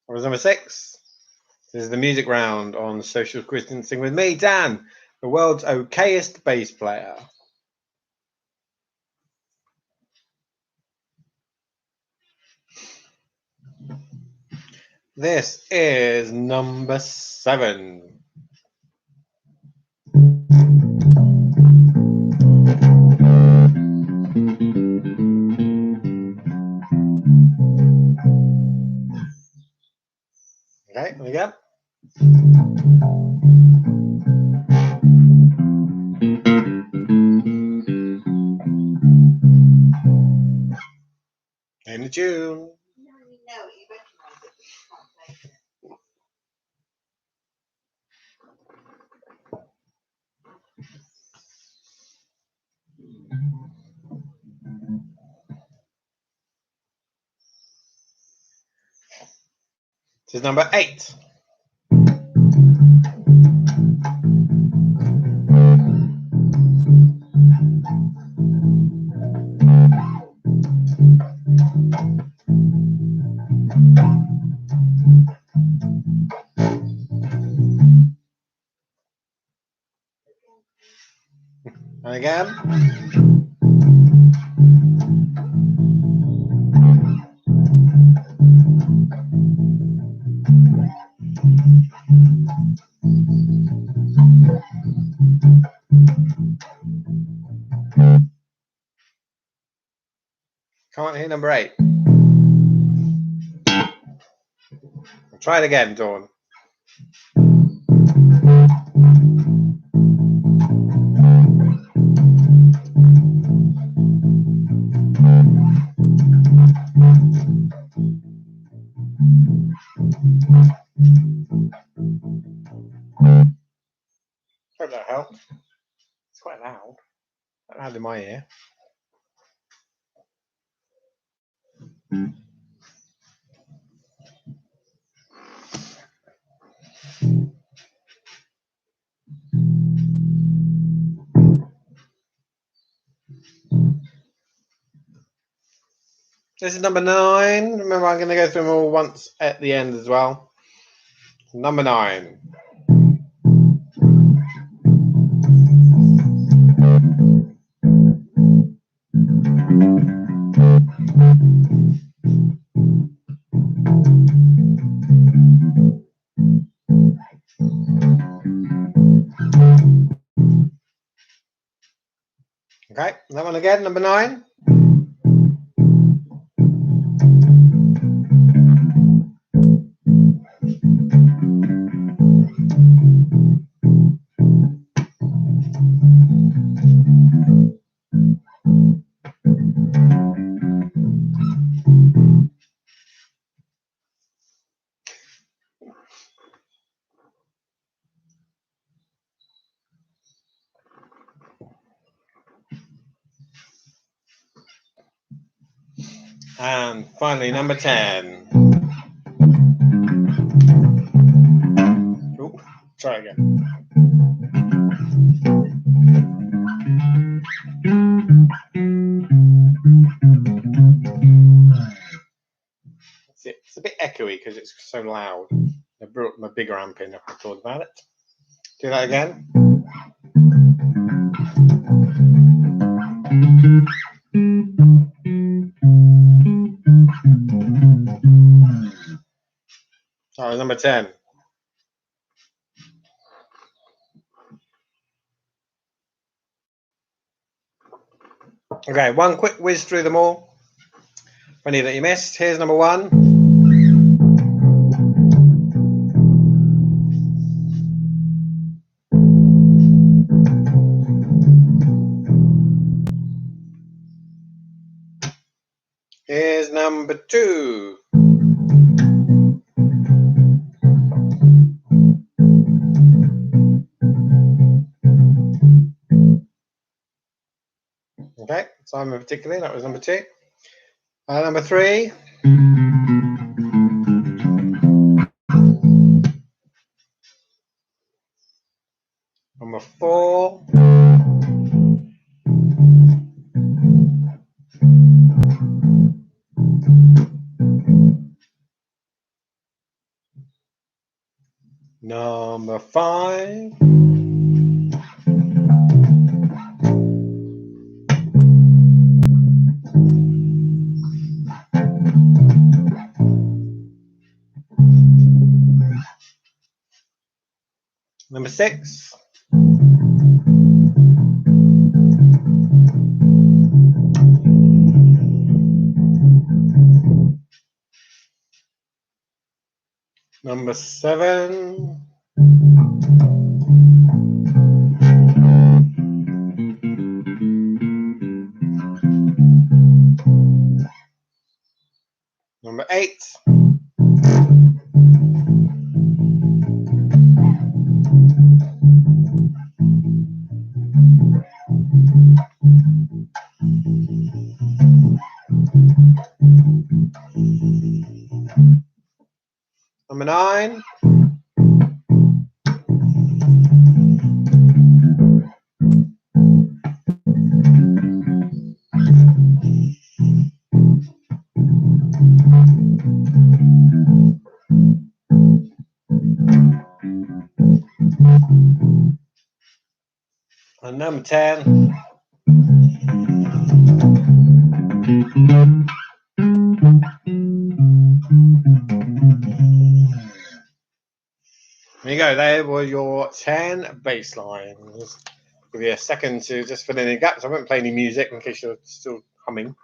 What was number 6? This is the music round on Social Quiztancing with me, Dan, the world's okayest bass player. This is number 7. Okay, there we go. Name the tune. You know it, you recognise it, but you can't place it. This is number 8. And again. Can't hear number 8. I'll try it again, Dawn. Hope that helped. It's quite loud. Quite loud in my ear. This is number 9. Remember, I'm going to go through them all once at the end as well. Number 9. Okay, that one again, number 9. And finally, number 10. Ooh, try again. It's a bit echoey because it's so loud. I brought my bigger amp in after I thought about it. Do that again. Sorry, number 10. Okay, one quick whiz through them all. Any that you missed. Here's number 1. Here's number 2. Okay, Simon particularly, that was number 2. Number 3. Number 4. Number 5. Number 6. Number 7. Number 8. Number 9. And number 10. There you go, there were your 10 bass lines. Give you a second to just fill in the gaps. I won't play any music in case you're still humming.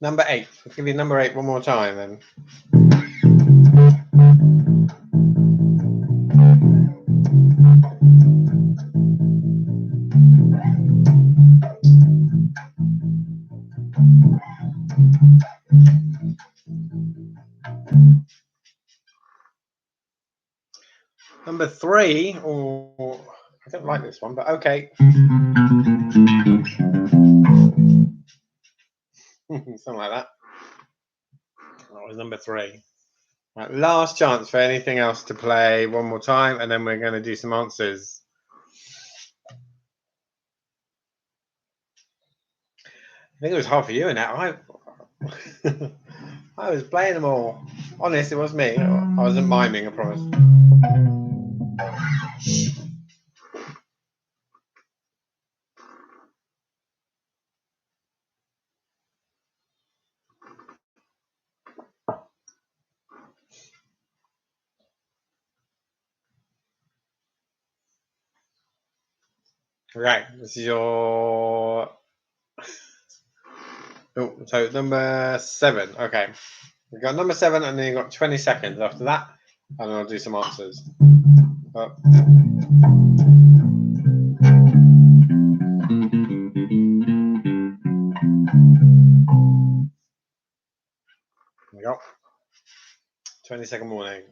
Number 8. I'll give you number 8 one more time then. Number 3, or I don't like this one, but okay. Something like that. That was number 3. Right, last chance for anything else to play one more time, and then we're going to do some answers. I think it was hard for you in that. I was playing them all. Honest, it was me. I wasn't miming, I promise. Okay, this is your... Oh, so number 7. Okay. We've got number 7, and then you've got 20 seconds after that, and I'll do some answers. Oh. There we go. 20-second warning.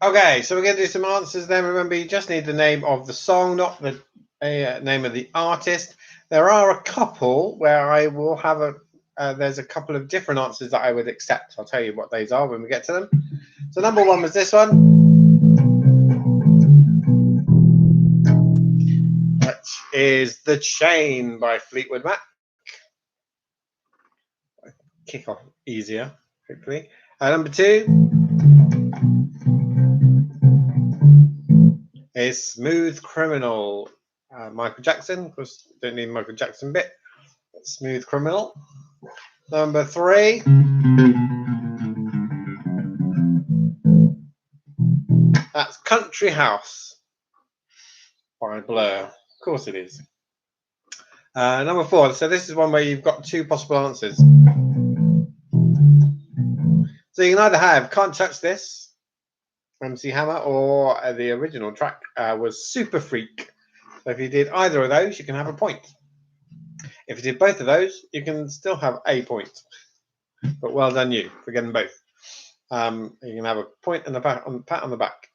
Okay, so we're going to do some answers then. Remember, you just need the name of the song, not the name of the artist. There are a couple where I will have there's a couple of different answers that I would accept. I'll tell you what those are when we get to them. So number 1 was this one, which is The Chain by Fleetwood Mac. Kick off easier, hopefully. Number 2 is Smooth Criminal, Michael Jackson. Of course, don't need Michael Jackson bit. But Smooth Criminal. Number 3. That's Country House by Blur. Of course it is. Number 4. So this is one where you've got 2 possible answers. So you can either have Can't Touch This, MC Hammer, or the original track was Super Freak. So if you did either of those, you can have a point. If you did both of those, you can still have a point. But well done you for getting both. You can have a point and a pat on the back.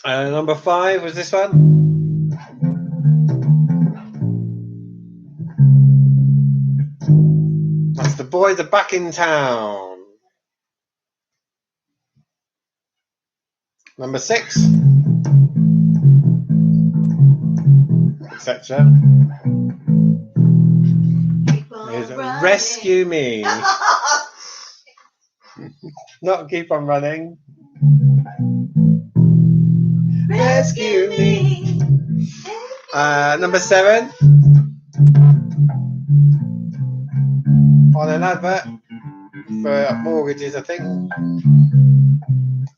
Number 5 was this one. That's The Boys Are Back in Town. Number 6. Etc. Is Rescue Me. Not Keep on Running. Rescue Me. Number 7. On an advert for mortgages, I think.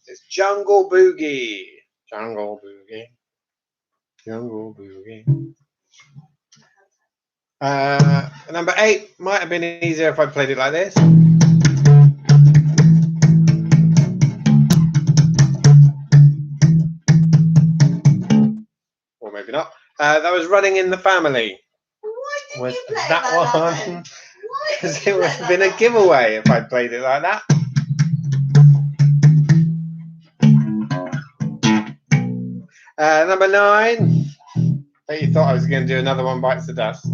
It's Jungle Boogie. Jungle Boogie. Jungle Boogie. Number 8 might have been easier if I played it like this. Or maybe not. That was Running in the Family. Why did Was you play that it like one? that then? Because it would have been a giveaway if I played it like that. Number 9. Bet you thought I was going to do another one bites the dust.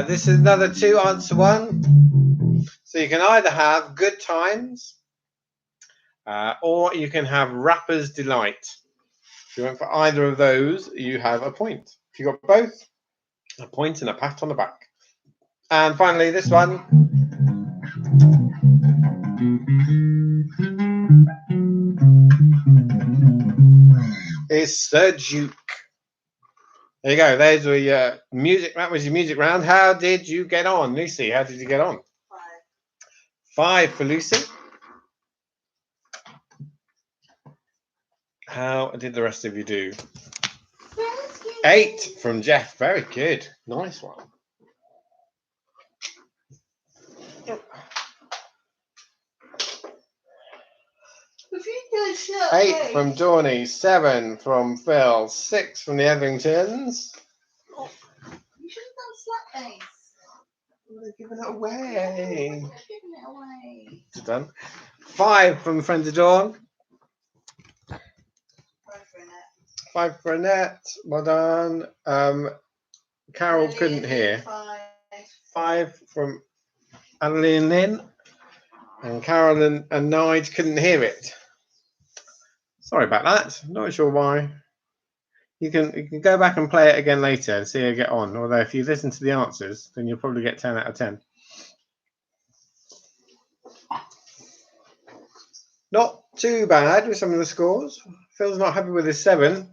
This is another 2 answer one. So you can either have Good Times or you can have Rapper's Delight. If you went for either of those, you have a point. If you got both, a point and a pat on the back. And finally, this one. Is Sir Duke. There you go. There's your music. That was your music round. How did you get on, Lucy? How did you get on? 5 for Lucy. How did the rest of you do? 8 from Jeff. Very good. Nice one. If you do 8 from Johnny, 7 from Phil, 6 from the Evingtons. Oh, you should have done slap days. They're giving it away. Giving it away. It's done. 5 from Friends of Dawn. 5 for Annette. Well done. Carol couldn't hear. 5 from Annalyn and Lynn. And Carol and Nige couldn't hear it. Sorry about that. Not sure why. You can go back and play it again later and see how you get on. Although if you listen to the answers, then you'll probably get 10 out of 10. Not too bad with some of the scores. Phil's not happy with his 7.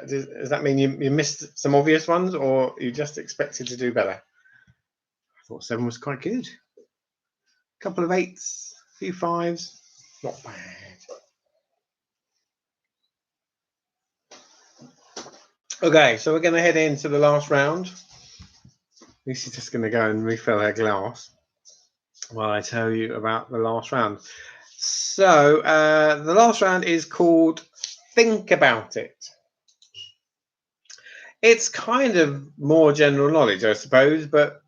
Does that mean you missed some obvious ones, or you just expected to do better? I thought 7 was quite good. A couple of 8s, a few 5s. Not bad. Okay, so we're going to head into the last round. Lucy's just going to go and refill her glass while I tell you about the last round. So the last round is called Think About It. It's kind of more general knowledge, I suppose, but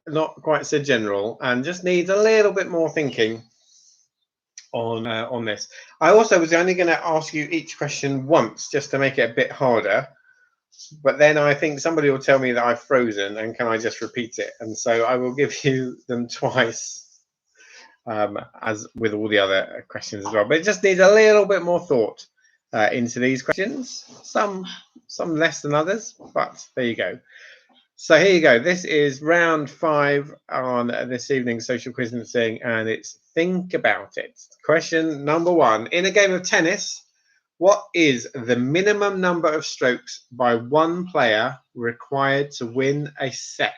not quite so general, and just needs a little bit more thinking on this. I also was only going to ask you each question once, just to make it a bit harder. But then I think somebody will tell me that I've frozen, and can I just repeat it? And so I will give you them twice, as with all the other questions as well. But it just needs a little bit more thought into these questions. Some less than others, but there you go. So here you go. This is round 5 on this evening's social quizing, and it's Think About It. Question number 1. In a game of tennis, what is the minimum number of strokes by one player required to win a set?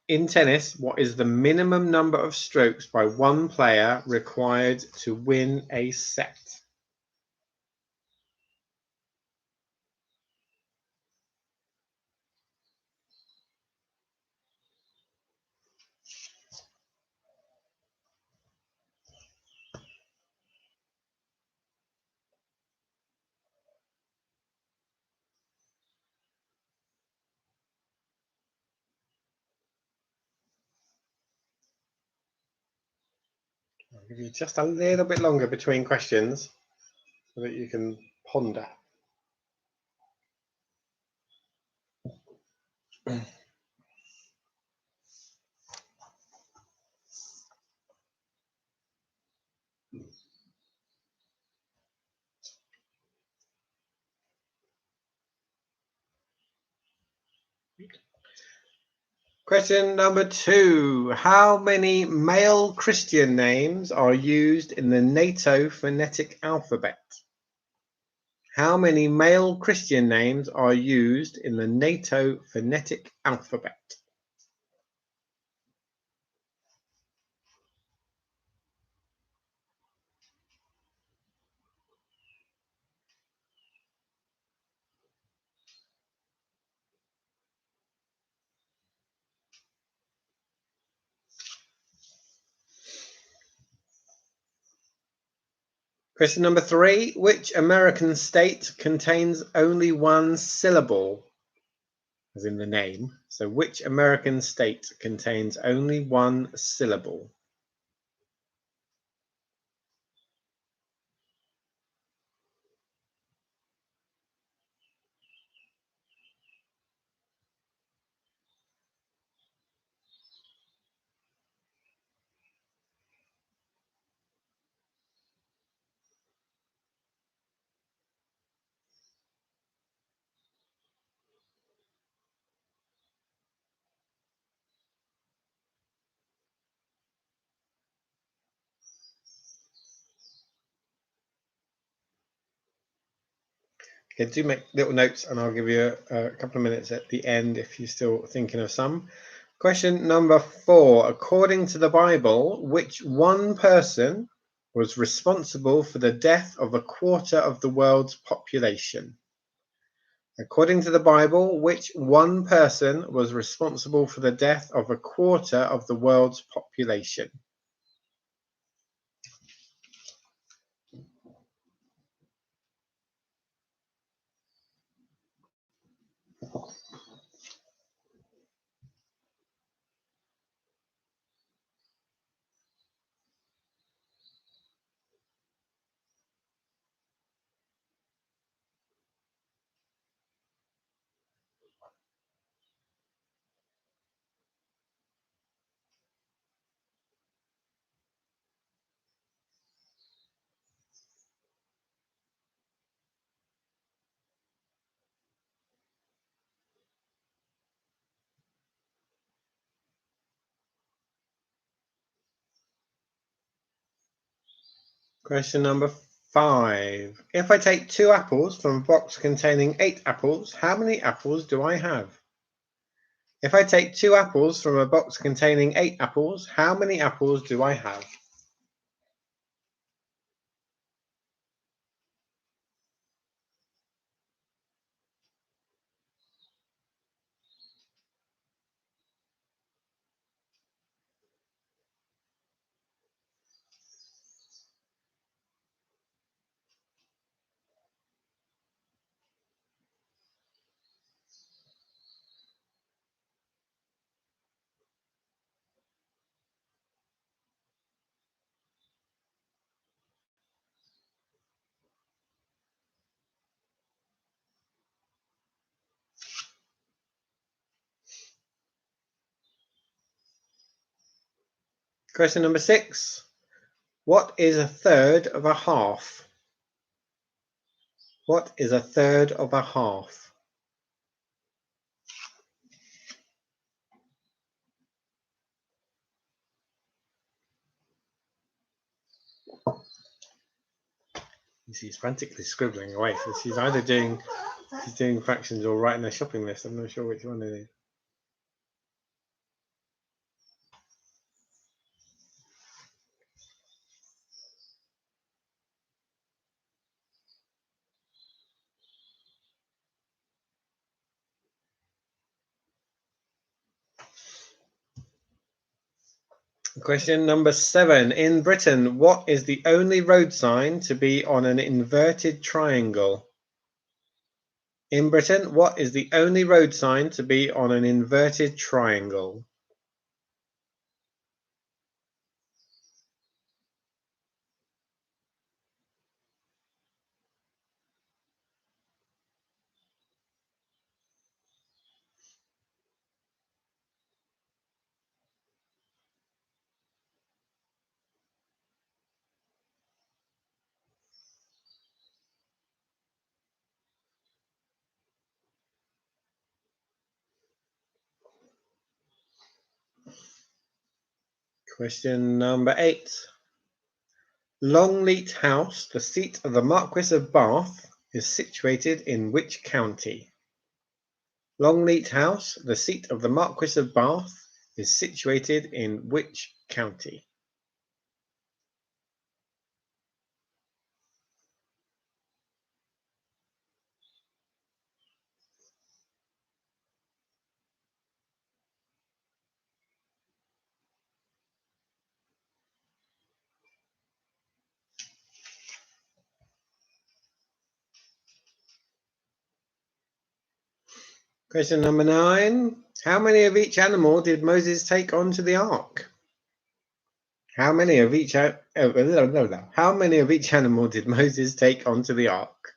In tennis, what is the minimum number of strokes by one player required to win a set? I'll give you just a little bit longer between questions so that you can ponder. Question number 2. How many male Christian names are used in the NATO phonetic alphabet? How many male Christian names are used in the NATO phonetic alphabet? Question number 3. Which American state contains only one syllable, as in the name? So which American state contains only one syllable? Okay, do make little notes, and I'll give you a couple of minutes at the end if you're still thinking of some. Question number 4. According to the Bible, which one person was responsible for the death of a quarter of the world's population? According to the Bible, which one person was responsible for the death of a quarter of the world's population? Question number 5. If I take 2 apples from a box containing 8 apples, how many apples do I have? If I take 2 apples from a box containing 8 apples, how many apples do I have? Question number 6. What is a third of a half? What is a third of a half? She's frantically scribbling away. So she's either doing fractions or writing a shopping list. I'm not sure which one it is. Question number 7. In Britain, what is the only road sign to be on an inverted triangle? In Britain, what is the only road sign to be on an inverted triangle? Question number 8. Longleat House, the seat of the Marquis of Bath, is situated in which county? Longleat House, the seat of the Marquis of Bath, is situated in which county? Question number 9. How many of each animal did Moses take onto the ark? How many of each animal did Moses take onto the ark?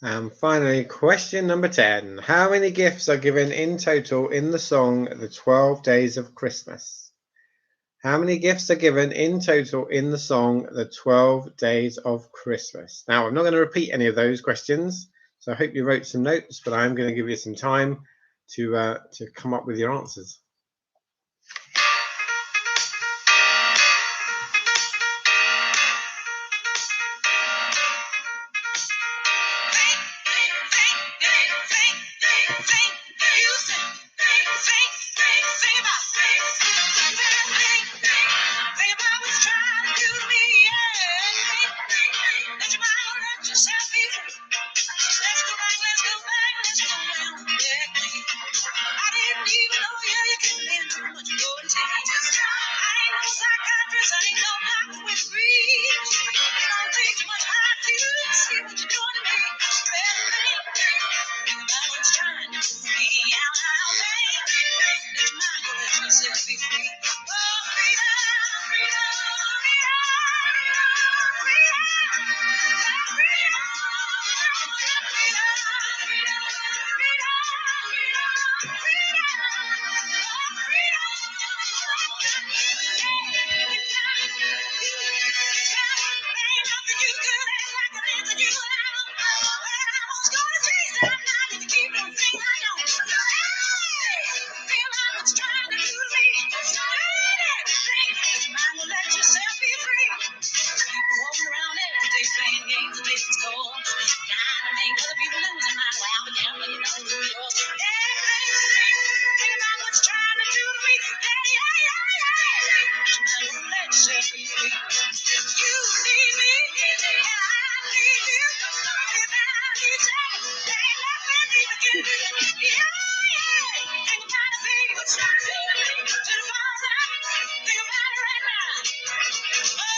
And finally, question number 10. How many gifts are given in total in the song The 12 Days of Christmas? How many gifts are given in total in the song The 12 Days of Christmas? Now, I'm not going to repeat any of those questions, so I hope you wrote some notes, but I'm going to give you some time to come up with your answers. Let's just be free. You need me, and I need you. Without each other, ain't nothing we can do. Yeah, yeah. Think about it, baby. What's that to me? To the ball down. Think about it right now. Oh,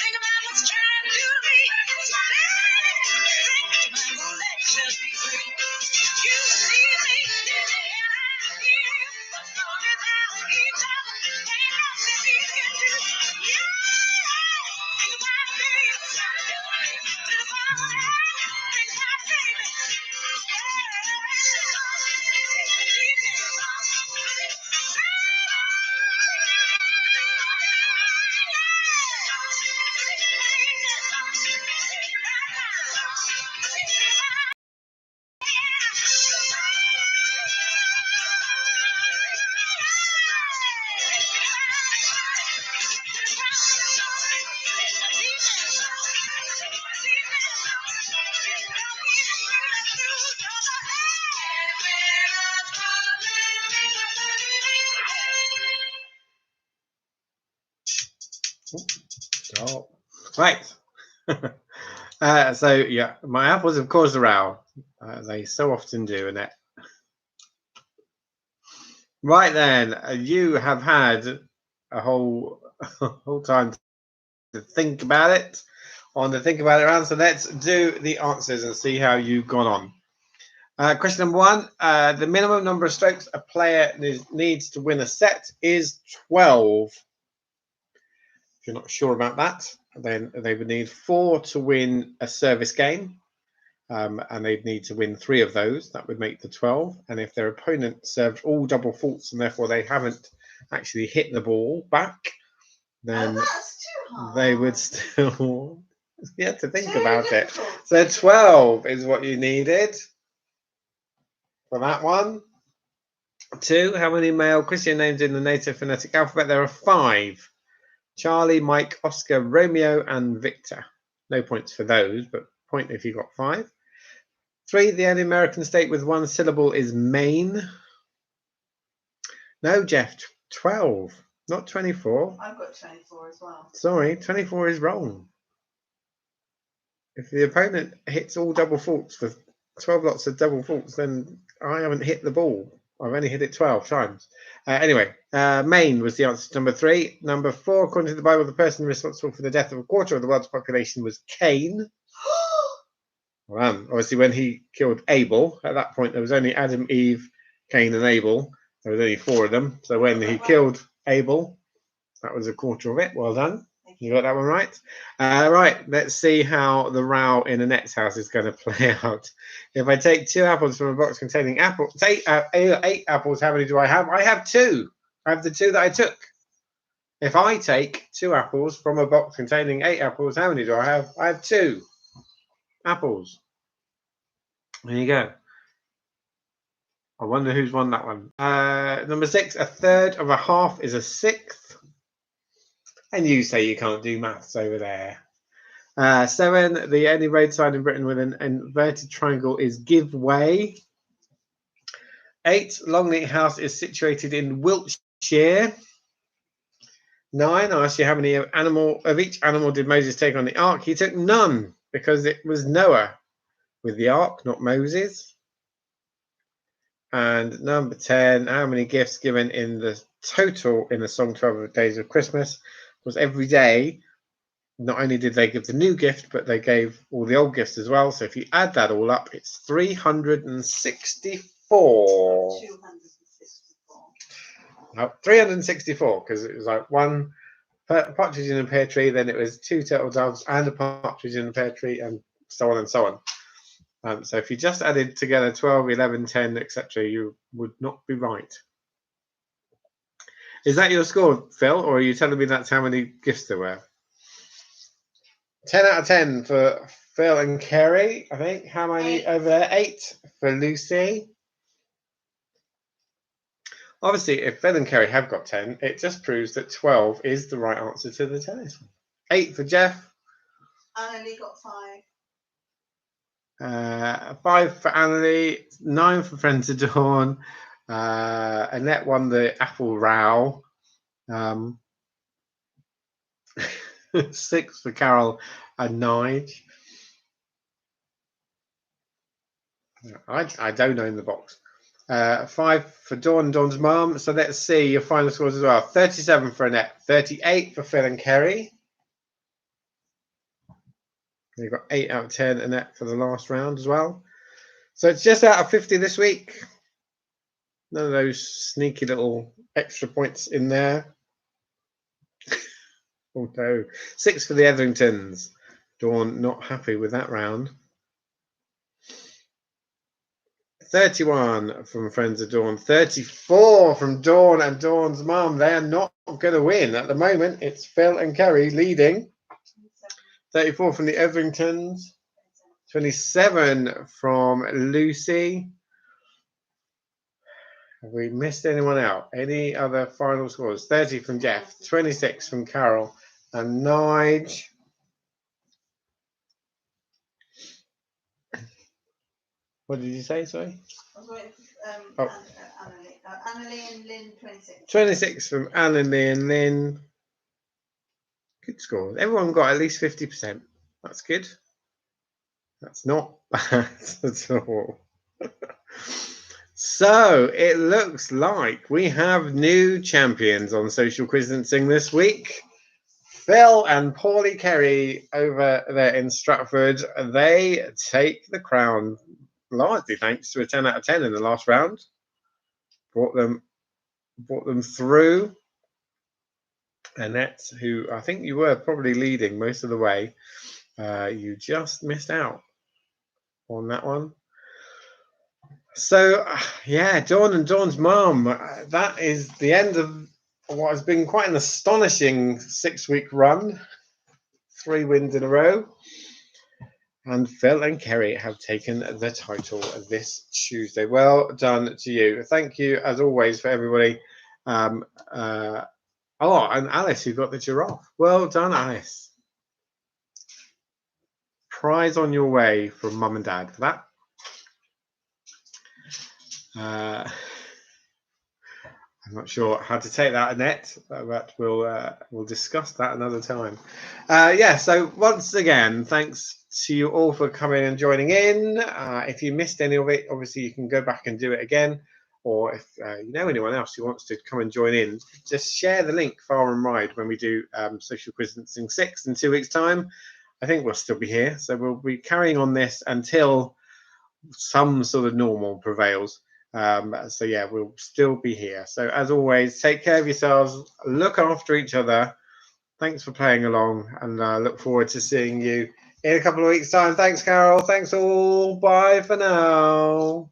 think about what's trying to do to me. Let's just be free. You see me, and I hear you. But without each other, ain't nothing we can do. Yeah, think about me. To the bottom, think about baby. Stop. Right. So yeah, my apples have caused a row. They so often do, Annette. Right then, you have had a whole time to think about it. On the think about it round. So let's do the answers and see how you've gone on. Question number one: the minimum number of strokes a player needs to win a set is 12. If you're not sure about that, then they would need 4 to win a service game, and they'd need to win 3 of those. That would make the 12. And if their opponent served all double faults and therefore they haven't actually hit the ball back, then they would still. You have to think about it. So 12 is what you needed for that one. 2, how many male Christian names in the native phonetic alphabet? There are 5. Charlie, Mike, Oscar, Romeo, and Victor. No points for those, but point if you got 5. 3, the only American state with 1 syllable is Maine. No, Jeff, 12, not 24. I've got 24 as well. Sorry, 24 is wrong. If the opponent hits all double faults for 12 lots of double faults, then I haven't hit the ball. I've only hit it 12 times. Anyway, Maine was the answer to number 3. Number 4, according to the Bible, the person responsible for the death of a quarter of the world's population was Cain. Well, obviously, when he killed Abel, at that point there was only Adam, Eve, Cain, and Abel. There was only 4 of them. So when he killed Abel, that was a quarter of it. Well done. You got that one right. Right, let's see how the row in Annette's house is going to play out. If I take 2 apples from a box containing apples, 8 apples, how many do I have? I have 2. I have the 2 that I took. If I take 2 apples from a box containing 8 apples, how many do I have? I have 2 apples. There you go. I wonder who's won that one. Number 6, a third of a half is a sixth. And you say you can't do maths over there. 7, the only road sign in Britain with an inverted triangle is Give Way. 8, Longleat House is situated in Wiltshire. 9, I asked you how many of each animal did Moses take on the ark. He took none because it was Noah with the ark, not Moses. And number 10, how many gifts given in the total in the song 12 Days of Christmas was every day. Not only did they give the new gift, but they gave all the old gifts as well. So if you add that all up, it's 364. 264. No, 364, because it was like 1 partridge in a pear tree, then it was 2 turtle doves and a partridge in a pear tree, and so on and so on. So if you just added together 12, 11, 10, etc., you would not be right. Is that your score, Phil, or are you telling me that's how many gifts there were? 10 out of 10 for Phil and Kerry, I think. How many 8. over there? 8 for Lucy. Obviously, if Phil and Kerry have got 10, it just proves that 12 is the right answer to the tennis one. 8 for Jeff. Annalie got 5. 5 for Annalie. 9 for Friends of Dawn. Annette won the Apple Row. 6 for Carol and Nige. I don't own the box. 5 for Dawn and Dawn's mum. So let's see your final scores as well. 37 for Annette. 38 for Phil and Kerry. You've got 8 out of 10 Annette for the last round as well. So it's just out of 50 this week. None of those sneaky little extra points in there. Oh no. 6 for the Etheringtons. Dawn not happy with that round. 31 from Friends of Dawn. 34 from Dawn and Dawn's mum. They're not going to win. At the moment, it's Phil and Kerry leading. 34 from the Etheringtons. 27 from Lucy. Have we missed anyone out? Any other final scores? 30 from Jeff. 26 from Carol. And Nige. What did you say, sorry? I was waiting for Annalie. Annalie and Lynn, 26. 26 from Annalie and Lynn. Good scores. Everyone got at least 50%. That's good. That's not bad at all. So it looks like we have new champions on Social Quiztancing this week. Phil and Paulie Kerry over there in Stratford. They take the crown largely thanks to a 10 out of 10 in the last round. Brought them through. Annette, who I think you were probably leading most of the way, you just missed out on that one. So, yeah, Dawn and Dawn's mum, that is the end of what has been quite an astonishing 6-week run. 3 wins in a row. And Phil and Kerry have taken the title this Tuesday. Well done to you. Thank you, as always, for everybody. And Alice, who got the giraffe. Well done, Alice. Prize on your way from Mum and Dad for that. I'm not sure how to take that, Annette, but we'll discuss that another time. Yeah, so once again, thanks to you all for coming and joining in. If you missed any of it, obviously you can go back and do it again. Or if you know anyone else who wants to come and join in, just share the link far and wide when we do Social Quiztancing 6 in 2 weeks' time. I think we'll still be here. So we'll be carrying on this until some sort of normal prevails. So yeah, we'll still be here. So as always, take care of yourselves, look after each other. Thanks for playing along, and look forward to seeing you in a couple of weeks' time. Thanks, Carol. Thanks all. Bye for now.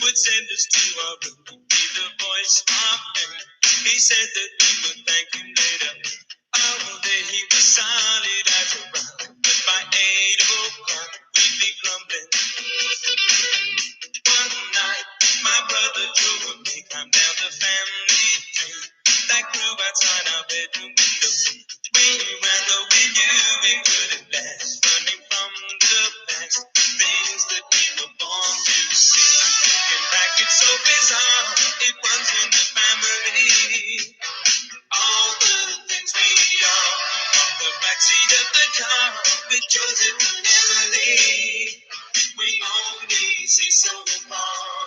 Would send us to our room to be the voice of him. He said that we would thank him later. All day he was solid as a rock, but by 8 o'clock we'd be crumbling. One night, my brother Joe and me climbed down the family tree that grew outside our bedroom window. We ran though we knew we couldn't last, running from the past, things that we were born to see. Looking back, it's so bizarre, it runs in the family. All the things we are, on the backseat of the car with Joseph and Emily. We only see so far.